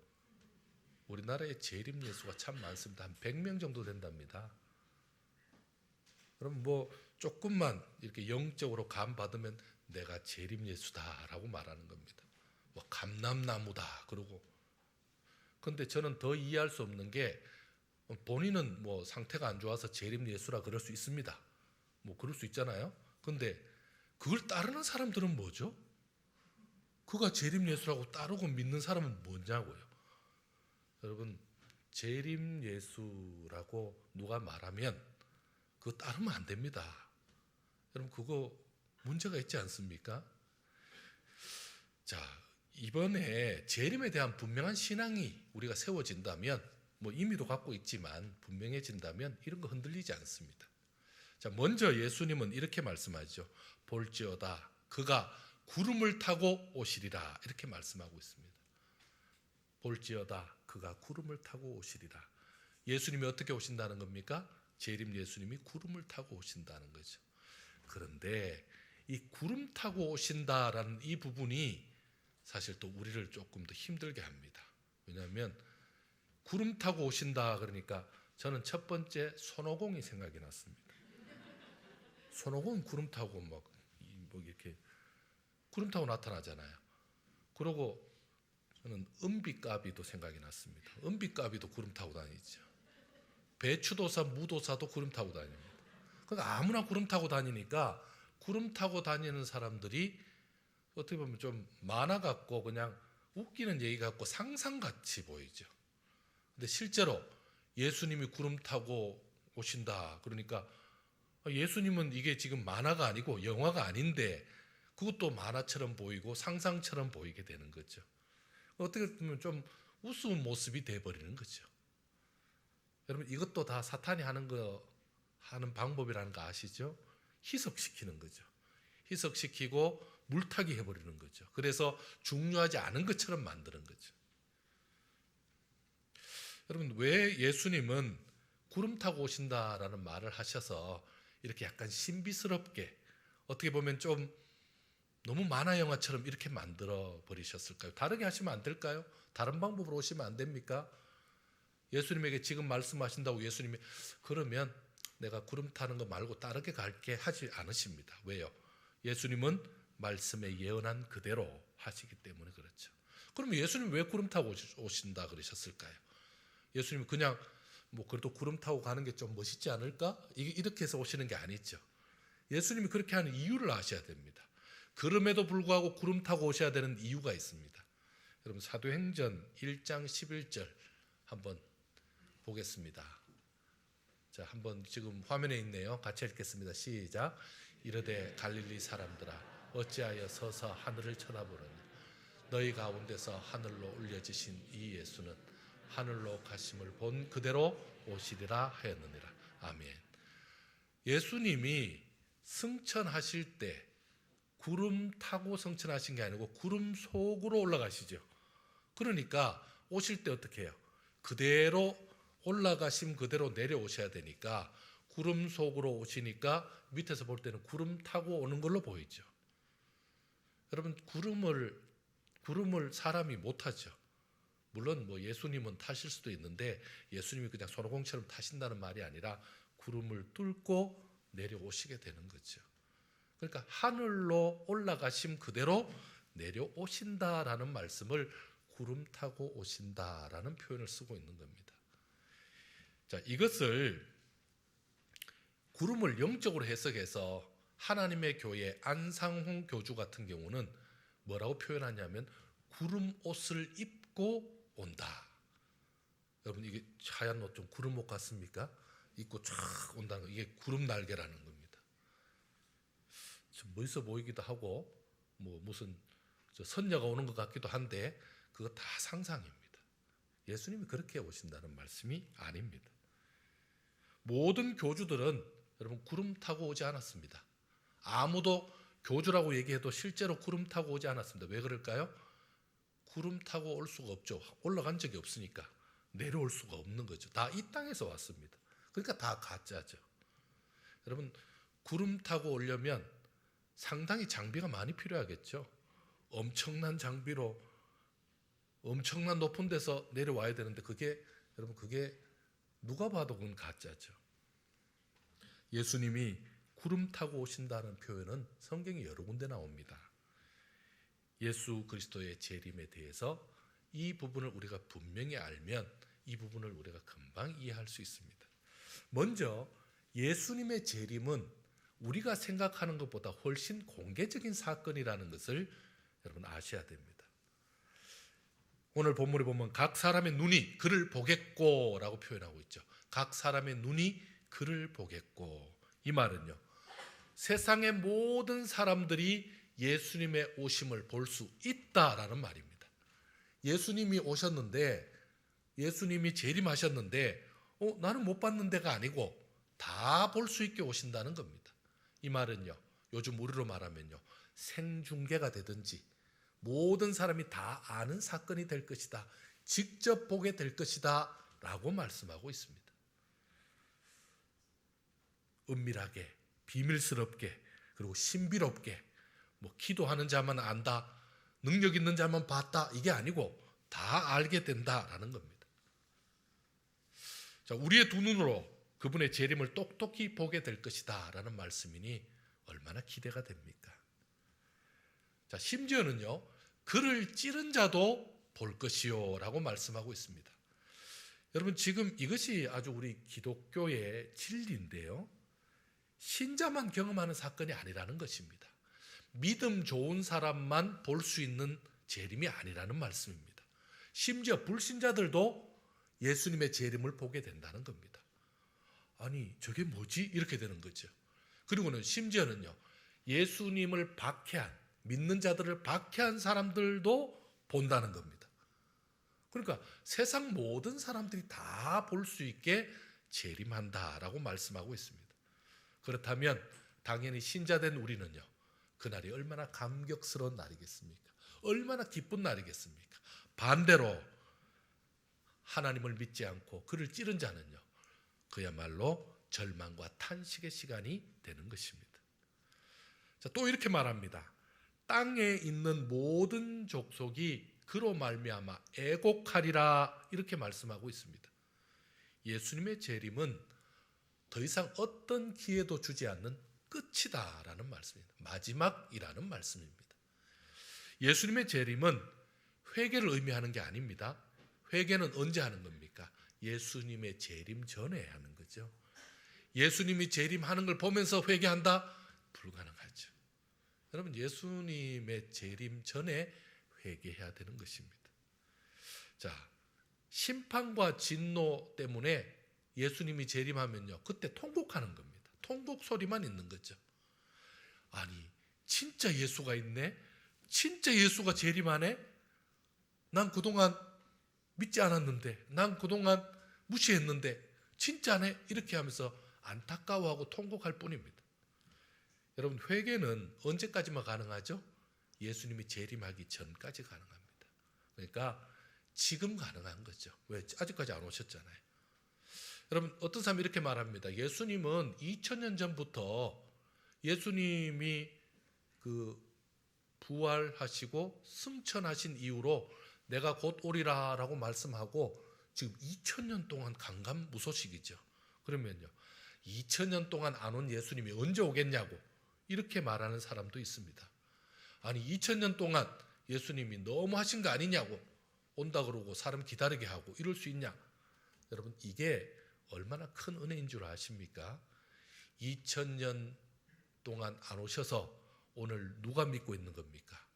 우리나라에 재림 예수가 참 많습니다. 한 100명 정도 된답니다. 그럼 뭐 조금만 이렇게 영적으로 감 받으면 내가 재림 예수다라고 말하는 겁니다. 뭐 감람나무다 그러고. 근데 저는 더 이해할 수 없는 게 본인은 뭐 상태가 안 좋아서 재림 예수라 그럴 수 있습니다. 뭐 그럴 수 있잖아요. 근데 그걸 따르는 사람들은 뭐죠? 그가 재림 예수라고 따르고 믿는 사람은 뭐냐고요. 여러분 재림 예수라고 누가 말하면 그거 따르면 안 됩니다. 여러분 그거 문제가 있지 않습니까? 자 이번에 재림에 대한 분명한 신앙이 우리가 세워진다면 뭐 의미도 갖고 있지만 분명해진다면 이런 거 흔들리지 않습니다. 자 먼저 예수님은 이렇게 말씀하죠. 볼지어다 그가 구름을 타고 오시리라 이렇게 말씀하고 있습니다. 볼지어다 그가 구름을 타고 오시리라. 예수님이 어떻게 오신다는 겁니까? 재림 예수님이 구름을 타고 오신다는 거죠. 그런데 이 구름 타고 오신다라는 이 부분이 사실 또 우리를 조금 더 힘들게 합니다. 왜냐하면 구름 타고 오신다 그러니까 저는 첫 번째 손오공이 생각이 났습니다. 손오공은 구름 타고 뭐 이렇게 구름 타고 나타나잖아요. 그러고 저는 은비까비도 생각이 났습니다. 은비까비도 구름 타고 다니죠. 배추도사, 무도사도 구름 타고 다닙니다. 그러니까 아무나 구름 타고 다니니까 구름 타고 다니는 사람들이 어떻게 보면 좀 많아 갖고 그냥 웃기는 얘기 같고 상상같이 보이죠. 근데 실제로 예수님이 구름 타고 오신다. 그러니까 예수님은 이게 지금 만화가 아니고 영화가 아닌데 그것도 만화처럼 보이고 상상처럼 보이게 되는 거죠. 어떻게 보면 좀 우스운 모습이 돼버리는 거죠. 여러분 이것도 다 사탄이 하는 방법이라는 거 아시죠? 희석시키는 거죠. 희석시키고 물타기 해버리는 거죠. 그래서 중요하지 않은 것처럼 만드는 거죠. 여러분 왜 예수님은 구름 타고 오신다라는 말을 하셔서 이렇게 약간 신비스럽게 어떻게 보면 좀 너무 만화 영화처럼 이렇게 만들어 버리셨을까요? 다르게 하시면 안 될까요? 다른 방법으로 오시면 안 됩니까? 예수님에게 지금 말씀하신다고 예수님이 그러면 내가 구름 타는 거 말고 다르게 갈게 하지 않으십니다. 왜요? 예수님은 말씀에 예언한 그대로 하시기 때문에 그렇죠. 그럼 예수님 왜 구름 타고 오신다 그러셨을까요? 예수님이 그냥 뭐 그래도 구름 타고 가는 게 좀 멋있지 않을까? 이렇게 해서 오시는 게 아니죠. 예수님이 그렇게 하는 이유를 아셔야 됩니다. 그럼에도 불구하고 구름 타고 오셔야 되는 이유가 있습니다. 여러분 사도행전 1장 11절 한번 보겠습니다. 자, 한번 지금 화면에 있네요. 같이 읽겠습니다. 시작. 이르되 갈릴리 사람들아 어찌하여 서서 하늘을 쳐다보느냐 너희 가운데서 하늘로 올려지신 이 예수는 하늘로 가심을 본 그대로 오시리라 하였느니라. 아멘. 예수님이 승천하실 때 구름 타고 승천하신 게 아니고 구름 속으로 올라가시죠. 그러니까 오실 때 어떻게 해요? 그대로 올라가심 그대로 내려오셔야 되니까 구름 속으로 오시니까 밑에서 볼 때는 구름 타고 오는 걸로 보이죠. 여러분 구름을 사람이 못 타죠. 물론 뭐 예수님은 타실 수도 있는데 예수님이 그냥 손오공처럼 타신다는 말이 아니라 구름을 뚫고 내려오시게 되는 거죠. 그러니까 하늘로 올라가심 그대로 내려오신다라는 말씀을 구름 타고 오신다라는 표현을 쓰고 있는 겁니다. 자, 이것을 구름을 영적으로 해석해서 하나님의 교회 안상홍 교주 같은 경우는 뭐라고 표현하냐면 구름 옷을 입고 온다. 여러분 이게 하얀 옷 좀 구름 옷 같습니까? 입고 쫙 온다는 거 이게 구름 날개라는 겁니다. 좀 멋있어 보이기도 하고 뭐 무슨 선녀가 오는 것 같기도 한데 그거 다 상상입니다. 예수님이 그렇게 오신다는 말씀이 아닙니다. 모든 교주들은 여러분 구름 타고 오지 않았습니다. 아무도 교주라고 얘기해도 실제로 구름 타고 오지 않았습니다. 왜 그럴까요? 구름 타고 올 수가 없죠. 올라간 적이 없으니까 내려올 수가 없는 거죠. 다 이 땅에서 왔습니다. 그러니까 다 가짜죠. 여러분 구름 타고 오려면 상당히 장비가 많이 필요하겠죠. 엄청난 장비로 엄청난 높은 데서 내려와야 되는데 여러분 그게 누가 봐도 그건 가짜죠. 예수님이 구름 타고 오신다는 표현은 성경에 여러 군데 나옵니다. 예수 그리스도의 재림에 대해서 이 부분을 우리가 분명히 알면 이 부분을 우리가 금방 이해할 수 있습니다. 먼저 예수님의 재림은 우리가 생각하는 것보다 훨씬 공개적인 사건이라는 것을 여러분 아셔야 됩니다. 오늘 본문에 보면 각 사람의 눈이 그를 보겠고 라고 표현하고 있죠. 각 사람의 눈이 그를 보겠고, 이 말은요 세상의 모든 사람들이 예수님의 오심을 볼 수 있다라는 말입니다. 예수님이 오셨는데 예수님이 재림하셨는데 나는 못 봤는 데가 아니고 다 볼 수 있게 오신다는 겁니다. 이 말은요 요즘 우리로 말하면요 생중계가 되든지 모든 사람이 다 아는 사건이 될 것이다, 직접 보게 될 것이다 라고 말씀하고 있습니다. 은밀하게 비밀스럽게 그리고 신비롭게 뭐 기도하는 자만 안다, 능력 있는 자만 봤다, 이게 아니고 다 알게 된다라는 겁니다. 자, 우리의 두 눈으로 그분의 재림을 똑똑히 보게 될 것이다 라는 말씀이니 얼마나 기대가 됩니까? 자, 심지어는요 그를 찌른 자도 볼 것이요 라고 말씀하고 있습니다. 여러분 지금 이것이 아주 우리 기독교의 진리인데요, 신자만 경험하는 사건이 아니라는 것입니다. 믿음 좋은 사람만 볼 수 있는 재림이 아니라는 말씀입니다. 심지어 불신자들도 예수님의 재림을 보게 된다는 겁니다. 아니 저게 뭐지? 이렇게 되는 거죠. 그리고는 심지어는요, 예수님을 박해한, 믿는 자들을 박해한 사람들도 본다는 겁니다. 그러니까 세상 모든 사람들이 다 볼 수 있게 재림한다라고 말씀하고 있습니다. 그렇다면 당연히 신자된 우리는요, 그날이 얼마나 감격스러운 날이겠습니까? 얼마나 기쁜 날이겠습니까? 반대로 하나님을 믿지 않고 그를 찌른 자는요, 그야말로 절망과 탄식의 시간이 되는 것입니다. 자, 또 이렇게 말합니다. 땅에 있는 모든 족속이 그로 말미암아 애곡하리라, 이렇게 말씀하고 있습니다. 예수님의 재림은 더 이상 어떤 기회도 주지 않는 끝이다라는 말씀입니다. 마지막이라는 말씀입니다. 예수님의 재림은 회개를 의미하는 게 아닙니다. 회개는 언제 하는 겁니까? 예수님의 재림 전에 하는 거죠. 예수님이 재림하는 걸 보면서 회개한다? 불가능하죠. 여러분, 예수님의 재림 전에 회개해야 되는 것입니다. 자, 심판과 진노 때문에 예수님이 재림하면요, 그때 통곡하는 겁니다. 통곡 소리만 있는 거죠. 아니, 진짜 예수가 있네? 진짜 예수가 재림하네? 난 그동안 믿지 않았는데, 난 그동안 무시했는데 진짜네? 이렇게 하면서 안타까워하고 통곡할 뿐입니다. 여러분, 회개는 언제까지만 가능하죠? 예수님이 재림하기 전까지 가능합니다. 그러니까 지금 가능한 거죠. 왜? 아직까지 안 오셨잖아요. 여러분, 어떤 사람이 이렇게 말합니다. 예수님은 2000년 전부터 예수님이 부활하시고 승천하신 이후로 내가 곧 오리라 라고 말씀하고 지금 2000년 동안 강간무소식이죠. 그러면요, 2000년 동안 안 온 예수님이 언제 오겠냐고 이렇게 말하는 사람도 있습니다. 아니, 2000년 동안 예수님이 너무 하신 거 아니냐고, 온다 그러고 사람 기다리게 하고 이럴 수 있냐? 여러분, 이게 얼마나 큰 은혜인 줄 아십니까? 2000년 동안 안 오셔서 오늘 누가 믿고 있는 겁니까?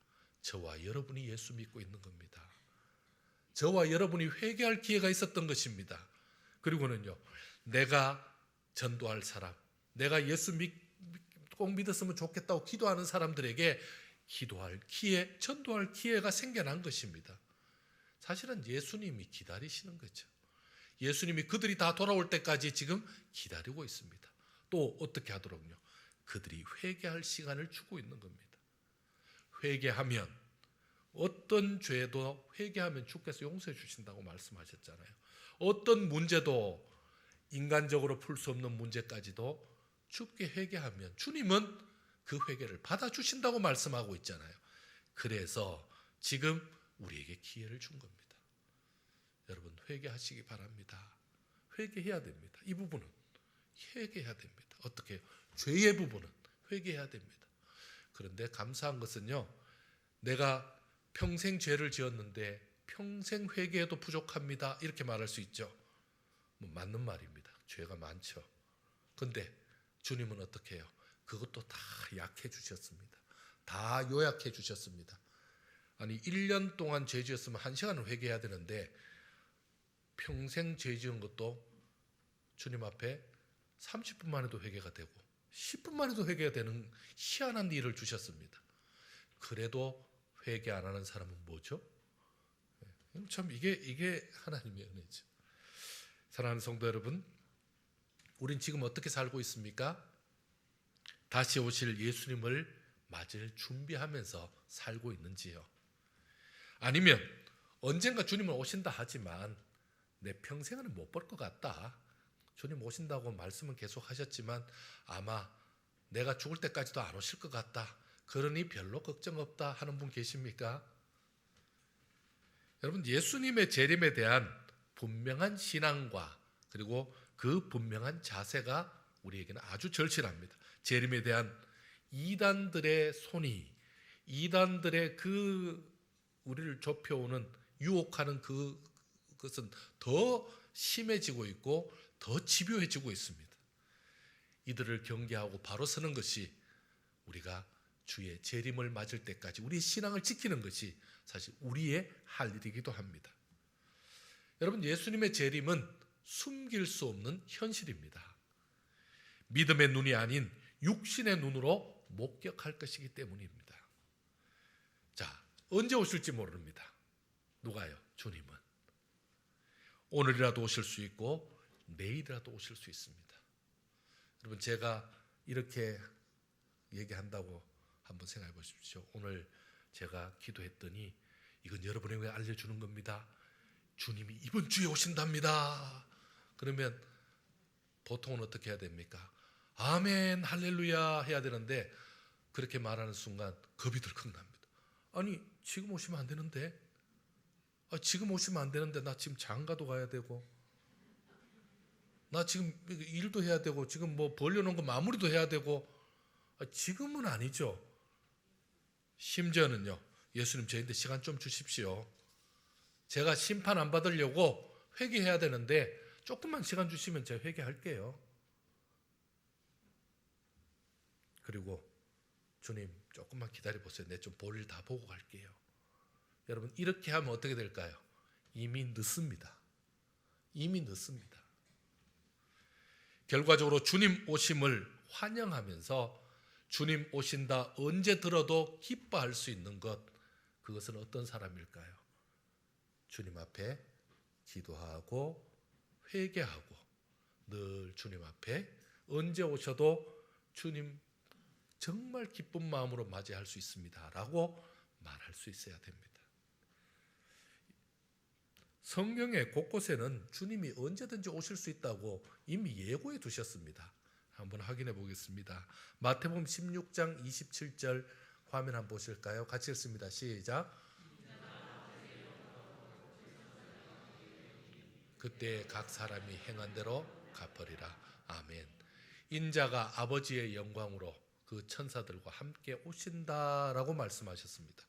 저와 여러분이 예수 믿고 있는 겁니다. 저와 여러분이 회개할 기회가 있었던 것입니다. 그리고는요, 내가 전도할 사람, 내가 예수 꼭 믿었으면 좋겠다고 기도하는 사람들에게 기도할 기회, 전도할 기회가 생겨난 것입니다. 사실은 예수님이 기다리시는 거죠. 예수님이 그들이 다 돌아올 때까지 지금 기다리고 있습니다. 또 어떻게 하도록요? 그들이 회개할 시간을 주고 있는 겁니다. 회개하면, 어떤 죄도 회개하면 주께서 용서해 주신다고 말씀하셨잖아요. 어떤 문제도, 인간적으로 풀 수 없는 문제까지도 주께 회개하면 주님은 그 회개를 받아주신다고 말씀하고 있잖아요. 그래서 지금 우리에게 기회를 준 겁니다. 여러분, 회개하시기 바랍니다. 회개해야 됩니다. 이 부분은 회개해야 됩니다. 어떻게 해요? 죄의 부분은 회개해야 됩니다. 그런데 감사한 것은요, 내가 평생 죄를 지었는데 평생 회개해도 부족합니다, 이렇게 말할 수 있죠. 맞는 말입니다. 죄가 많죠. 그런데 주님은 어떻게 해요? 그것도 다 약해 주셨습니다. 다 요약해 주셨습니다. 아니, 1년 동안 죄 지었으면 1시간은 회개해야 되는데 평생 죄 지은 것도 주님 앞에 30분만 해도 회개가 되고 10분만 해도 회개가 되는 희한한 일을 주셨습니다. 그래도 회개 안 하는 사람은 뭐죠? 참 이게 하나님의 은혜죠. 사랑하는 성도 여러분, 우린 지금 어떻게 살고 있습니까? 다시 오실 예수님을 맞을 준비하면서 살고 있는지요? 아니면 언젠가 주님은 오신다 하지만 내 평생은 못 볼 것 같다, 주님 오신다고 말씀은 계속 하셨지만 아마 내가 죽을 때까지도 안 오실 것 같다, 그러니 별로 걱정 없다 하는 분 계십니까? 여러분, 예수님의 재림에 대한 분명한 신앙과 그리고 그 분명한 자세가 우리에게는 아주 절실합니다. 재림에 대한 이단들의 손이, 이단들의 우리를 좁혀오는, 유혹하는 그것은 더 심해지고 있고 더 집요해지고 있습니다. 이들을 경계하고 바로 서는 것이 우리가 주의 재림을 맞을 때까지 우리 신앙을 지키는 것이 사실 우리의 할 일이기도 합니다. 여러분, 예수님의 재림은 숨길 수 없는 현실입니다. 믿음의 눈이 아닌 육신의 눈으로 목격할 것이기 때문입니다. 자, 언제 오실지 모릅니다. 누가요? 주님은. 오늘이라도 오실 수 있고 내일이라도 오실 수 있습니다. 여러분, 제가 이렇게 얘기한다고 한번 생각해 보십시오. 오늘 제가 기도했더니 이건 여러분에게 알려주는 겁니다. 주님이 이번 주에 오신답니다. 그러면 보통은 어떻게 해야 됩니까? 아멘 할렐루야 해야 되는데 그렇게 말하는 순간 겁이 덜컥 납니다. 아니, 지금 오시면 안 되는데, 지금 오시면 안 되는데 나 지금 장가도 가야 되고, 나 지금 일도 해야 되고, 지금 뭐 벌려놓은 거 마무리도 해야 되고, 지금은 아니죠. 심지어는요, 예수님 저희한테 시간 좀 주십시오. 제가 심판 안 받으려고 회개해야 되는데 조금만 시간 주시면 제가 회개할게요. 그리고 주님 조금만 기다려보세요. 내 좀 볼일 다 보고 갈게요. 여러분, 이렇게 하면 어떻게 될까요? 이미 늦습니다. 이미 늦습니다. 결과적으로 주님 오심을 환영하면서 주님 오신다 언제 들어도 기뻐할 수 있는 것, 그것은 어떤 사람일까요? 주님 앞에 기도하고 회개하고 늘 주님 앞에 언제 오셔도 주님 정말 기쁜 마음으로 맞이할 수 있습니다 라고 말할 수 있어야 됩니다. 성경의 곳곳에는 주님이 언제든지 오실 수 있다고 이미 예고해 두셨습니다. 한번 확인해 보겠습니다. 마태복음 16장 27절 화면 한번 보실까요? 같이 읽습니다. 시작. 그때 각 사람이 행한 대로 갚으리라. 아멘. 인자가 아버지의 영광으로 그 천사들과 함께 오신다라고 말씀하셨습니다.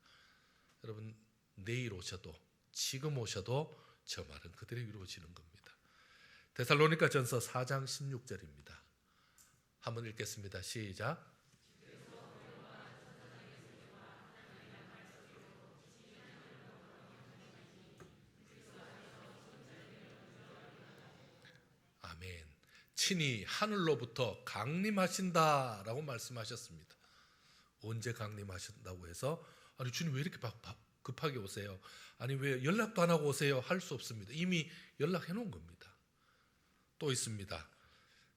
여러분, 내일 오셔도 지금 오셔도 저 말은 그대로 이루어지는 겁니다. 데살로니가 전서 4장 16절입니다. 한번 읽겠습니다. 시작. 아멘. 친히 하늘로부터 강림하신다라고 말씀하셨습니다. 언제 강림하신다고 해서 아니 주님 왜 이렇게 급하게 오세요? 아니 왜 연락도 안 하고 오세요? 할 수 없습니다. 이미 연락해 놓은 겁니다. 또 있습니다.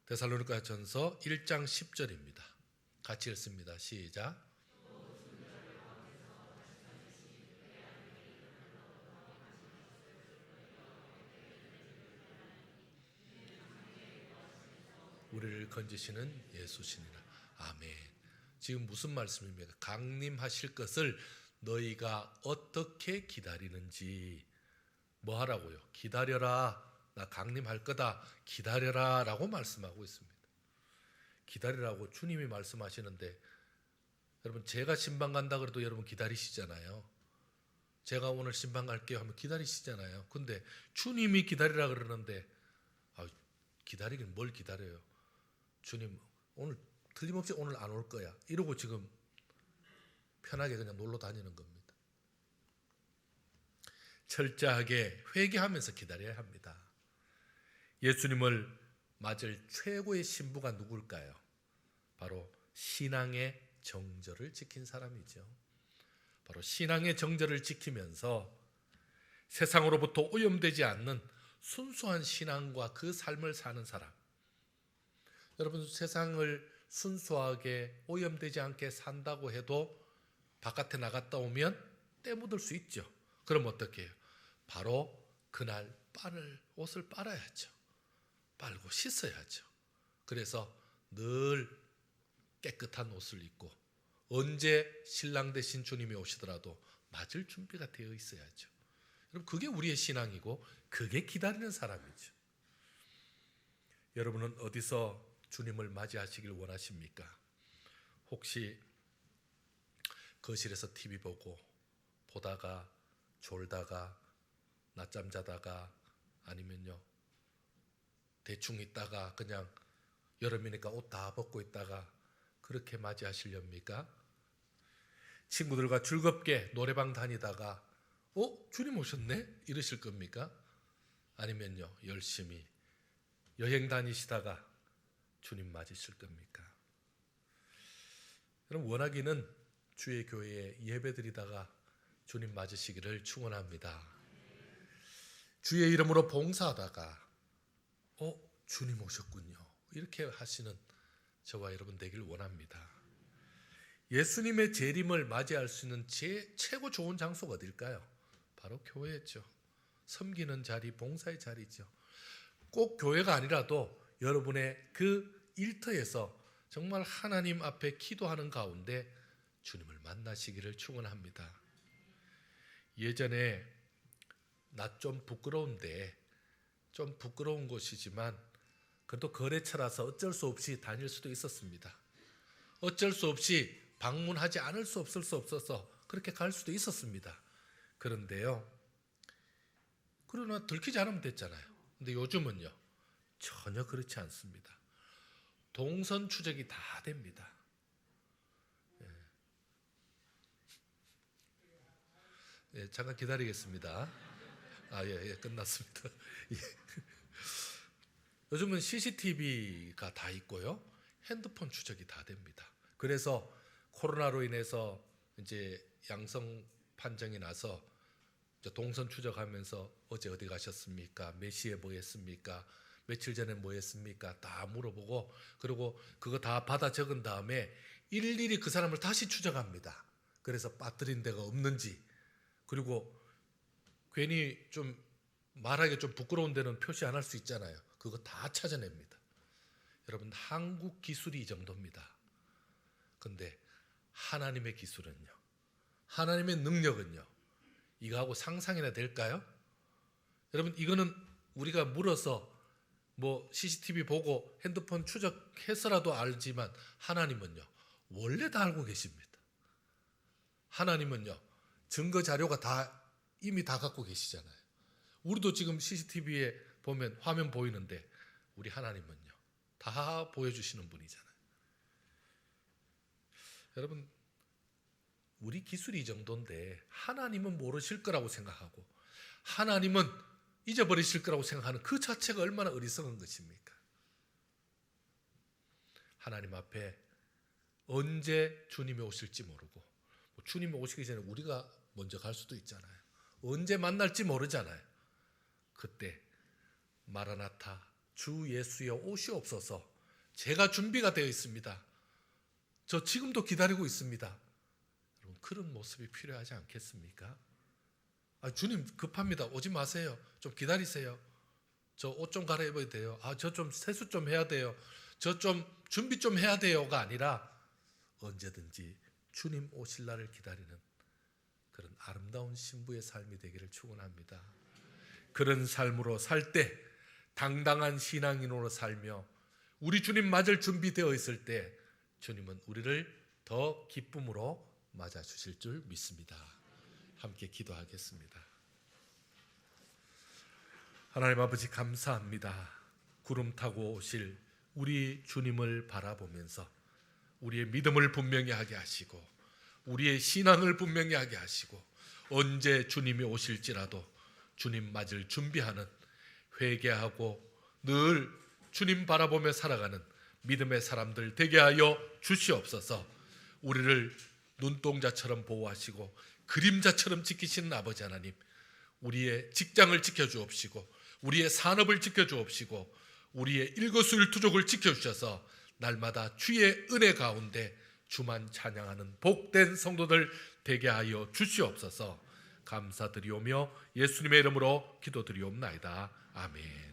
데살로니가 전서 1장 10절입니다. 같이 읽습니다. 시작. 우리를 건지시는 예수시니라. 아멘. 지금 무슨 말씀입니까? 강림하실 것을 너희가 어떻게 기다리는지. 뭐 하라고요? 기다려라. 나 강림할 거다. 기다려라 라고 말씀하고 있습니다. 기다리라고 주님이 말씀하시는데, 여러분 제가 신방 간다 그래도 여러분 기다리시잖아요. 제가 오늘 신방 갈게요 하면 기다리시잖아요. 근데 주님이 기다리라 그러는데 기다리긴 뭘 기다려요. 주님 오늘 틀림없이 오늘 안 올 거야 이러고 지금 편하게 그냥 놀러 다니는 겁니다. 철저하게 회개하면서 기다려야 합니다. 예수님을 맞을 최고의 신부가 누굴까요? 바로 신앙의 정절을 지킨 사람이죠. 바로 신앙의 정절을 지키면서 세상으로부터 오염되지 않는 순수한 신앙과 그 삶을 사는 사람. 여러분, 세상을 순수하게 오염되지 않게 산다고 해도 바깥에 나갔다 오면 때 묻을 수 있죠. 그럼 어떻게 해요? 바로 그날 옷을 빨아야죠. 빨고 씻어야죠. 그래서 늘 깨끗한 옷을 입고 언제 신랑 되신 주님이 오시더라도 맞을 준비가 되어 있어야죠. 여러분, 그게 우리의 신앙이고 그게 기다리는 사람이죠. 여러분은 어디서 주님을 맞이하시길 원하십니까? 혹시 거실에서 TV 보다가 졸다가 낮잠 자다가 아니면요 대충 있다가 그냥 여름이니까 옷 다 벗고 있다가 그렇게 맞이하시렵니까? 친구들과 즐겁게 노래방 다니다가 주님 오셨네? 이러실 겁니까? 아니면요, 열심히 여행 다니시다가 주님 맞으실 겁니까? 그럼 원하기는 주의 교회에 예배드리다가 주님 맞으시기를 축원합니다. 주의 이름으로 봉사하다가 주님 오셨군요, 이렇게 하시는 저와 여러분 되길 원합니다. 예수님의 재림을 맞이할 수 있는 최고 좋은 장소가 어딜까요? 바로 교회죠. 섬기는 자리, 봉사의 자리죠. 꼭 교회가 아니라도 여러분의 그 일터에서 정말 하나님 앞에 기도하는 가운데 주님을 만나시기를 축원합니다. 예전에 나 좀 부끄러운데, 좀 부끄러운 곳이지만 그래도 거래처라서 어쩔 수 없이 다닐 수도 있었습니다. 어쩔 수 없이 방문하지 않을 수 없어서 그렇게 갈 수도 있었습니다. 그런데요, 그러나 들키지 않으면 됐잖아요. 근데 요즘은요, 전혀 그렇지 않습니다. 동선 추적이 다 됩니다. 잠깐 기다리겠습니다. 끝났습니다. 요즘은 CCTV가 다 있고요, 핸드폰 추적이 다 됩니다. 그래서 코로나로 인해서 이제 양성 판정이 나서 동선 추적하면서 어제 어디 가셨습니까? 몇 시에 뭐 했습니까? 며칠 전에 뭐 했습니까? 다 물어보고, 그리고 그거 다 받아 적은 다음에 일일이 그 사람을 다시 추적합니다. 그래서 빠뜨린 데가 없는지, 그리고 괜히 좀 말하기 좀 부끄러운 데는 표시 안 할 수 있잖아요. 그거 다 찾아냅니다. 여러분, 한국 기술이 이 정도입니다. 근데 하나님의 기술은요, 하나님의 능력은요, 이거하고 상상이나 될까요? 여러분, 이거는 우리가 물어서 뭐 CCTV 보고 핸드폰 추적해서라도 알지만 하나님은요, 원래 다 알고 계십니다. 하나님은요, 증거 자료가 다 이미 다 갖고 계시잖아요. 우리도 지금 CCTV에 보면 화면 보이는데 우리 하나님은요, 다 보여주시는 분이잖아요. 여러분, 우리 기술이 이 정도인데 하나님은 모르실 거라고 생각하고 하나님은 잊어버리실 거라고 생각하는 그 자체가 얼마나 어리석은 것입니까? 하나님 앞에 언제 주님이 오실지 모르고, 주님이 오시기 전에 우리가 먼저 갈 수도 있잖아요. 언제 만날지 모르잖아요. 그때 마라나타, 주 예수여 오시옵소서, 제가 준비가 되어 있습니다, 저 지금도 기다리고 있습니다, 여러분, 그런 모습이 필요하지 않겠습니까? 주님 급합니다, 오지 마세요, 좀 기다리세요, 저 옷 좀 갈아입어야 돼요, 저 좀 세수 좀 해야 돼요, 저 좀 준비 좀 해야 돼요가 아니라 언제든지 주님 오실 날을 기다리는 그런 아름다운 신부의 삶이 되기를 축원합니다. 그런 삶으로 살 때, 당당한 신앙인으로 살며 우리 주님 맞을 준비되어 있을 때 주님은 우리를 더 기쁨으로 맞아주실 줄 믿습니다. 함께 기도하겠습니다. 하나님 아버지, 감사합니다. 구름 타고 오실 우리 주님을 바라보면서 우리의 믿음을 분명히 하게 하시고 우리의 신앙을 분명히 하게 하시고, 언제 주님이 오실지라도 주님 맞을 준비하는, 회개하고 늘 주님 바라보며 살아가는 믿음의 사람들 되게 하여 주시옵소서. 우리를 눈동자처럼 보호하시고 그림자처럼 지키시는 아버지 하나님, 우리의 직장을 지켜주옵시고 우리의 산업을 지켜주옵시고 우리의 일거수일투족을 지켜주셔서 날마다 주의 은혜 가운데 주만 찬양하는 복된 성도들 되게 하여 주시옵소서. 감사드리오며 예수님의 이름으로 기도드리옵나이다. 아멘.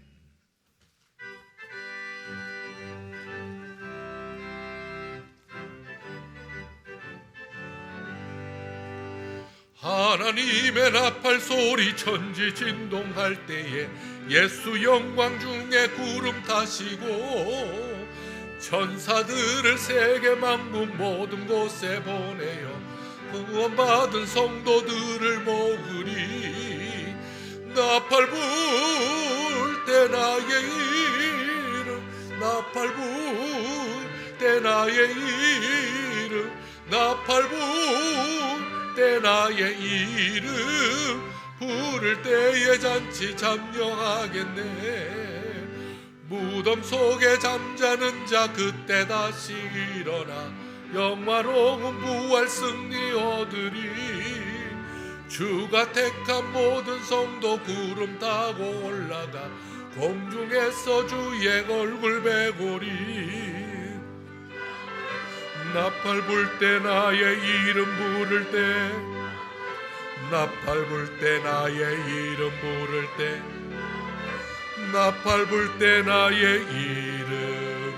하나님의 나팔 소리 천지 진동할 때에 예수 영광 중에 구름 타시고 천사들을 세계 만국 모든 곳에 보내어 구원받은 성도들을 모으니, 나팔 불 때 나의 이름, 나팔 불 때 나의 이름 나팔 불 때 나의 이름 부를 때에 잔치 참여하겠네. 무덤 속에 잠자는 자 그때 다시 일어나 영화로운 부활 승리 얻으리. 주가 택한 모든 성도 구름 타고 올라가 공중에서 주의 얼굴 배고리. 나팔 불 때 나의 이름 부를 때, 나팔 불 때 나의 이름 부를 때, 나팔 불 때 나의 이름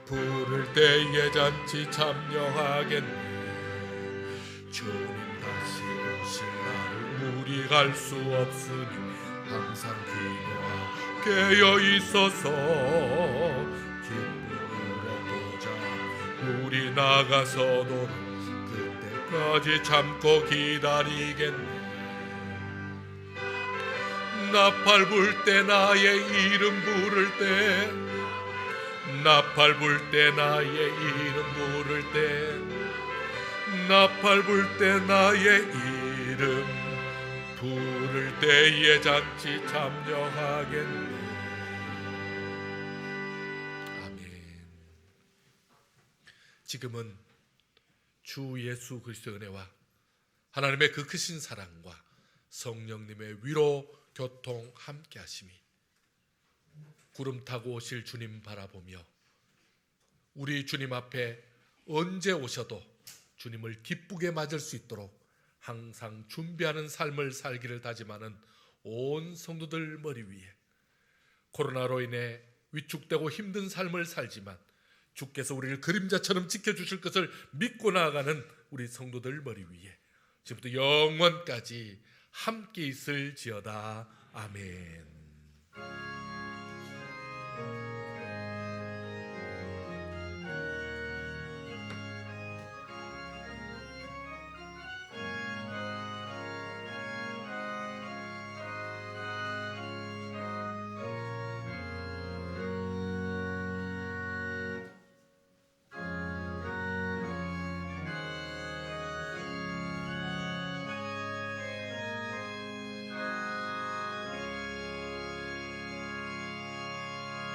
부를 때에 잔치 참여하겠네. 주님 다시 오실 날을 우리 갈 수 없으니 항상 기도하 깨어 있어서 우리 나가서도 그때까지 참고 기다리겠네. 나팔 불 때 나의 이름 부를 때, 나팔 불 때 나의 이름 부를 때, 나팔 불 때 나의 이름 부를 때에 잔치 참여하겠네. 지금은 주 예수 그리스도의 은혜와 하나님의 그 크신 사랑과 성령님의 위로 교통 함께 하심이 구름 타고 오실 주님 바라보며 우리 주님 앞에 언제 오셔도 주님을 기쁘게 맞을 수 있도록 항상 준비하는 삶을 살기를 다짐하는 온 성도들 머리 위에 코로나로 인해 위축되고 힘든 삶을 살지만 주께서 우리를 그림자처럼 지켜주실 것을 믿고 나아가는 우리 성도들 머리 위에 지금부터 영원까지 함께 있을지어다. 아멘.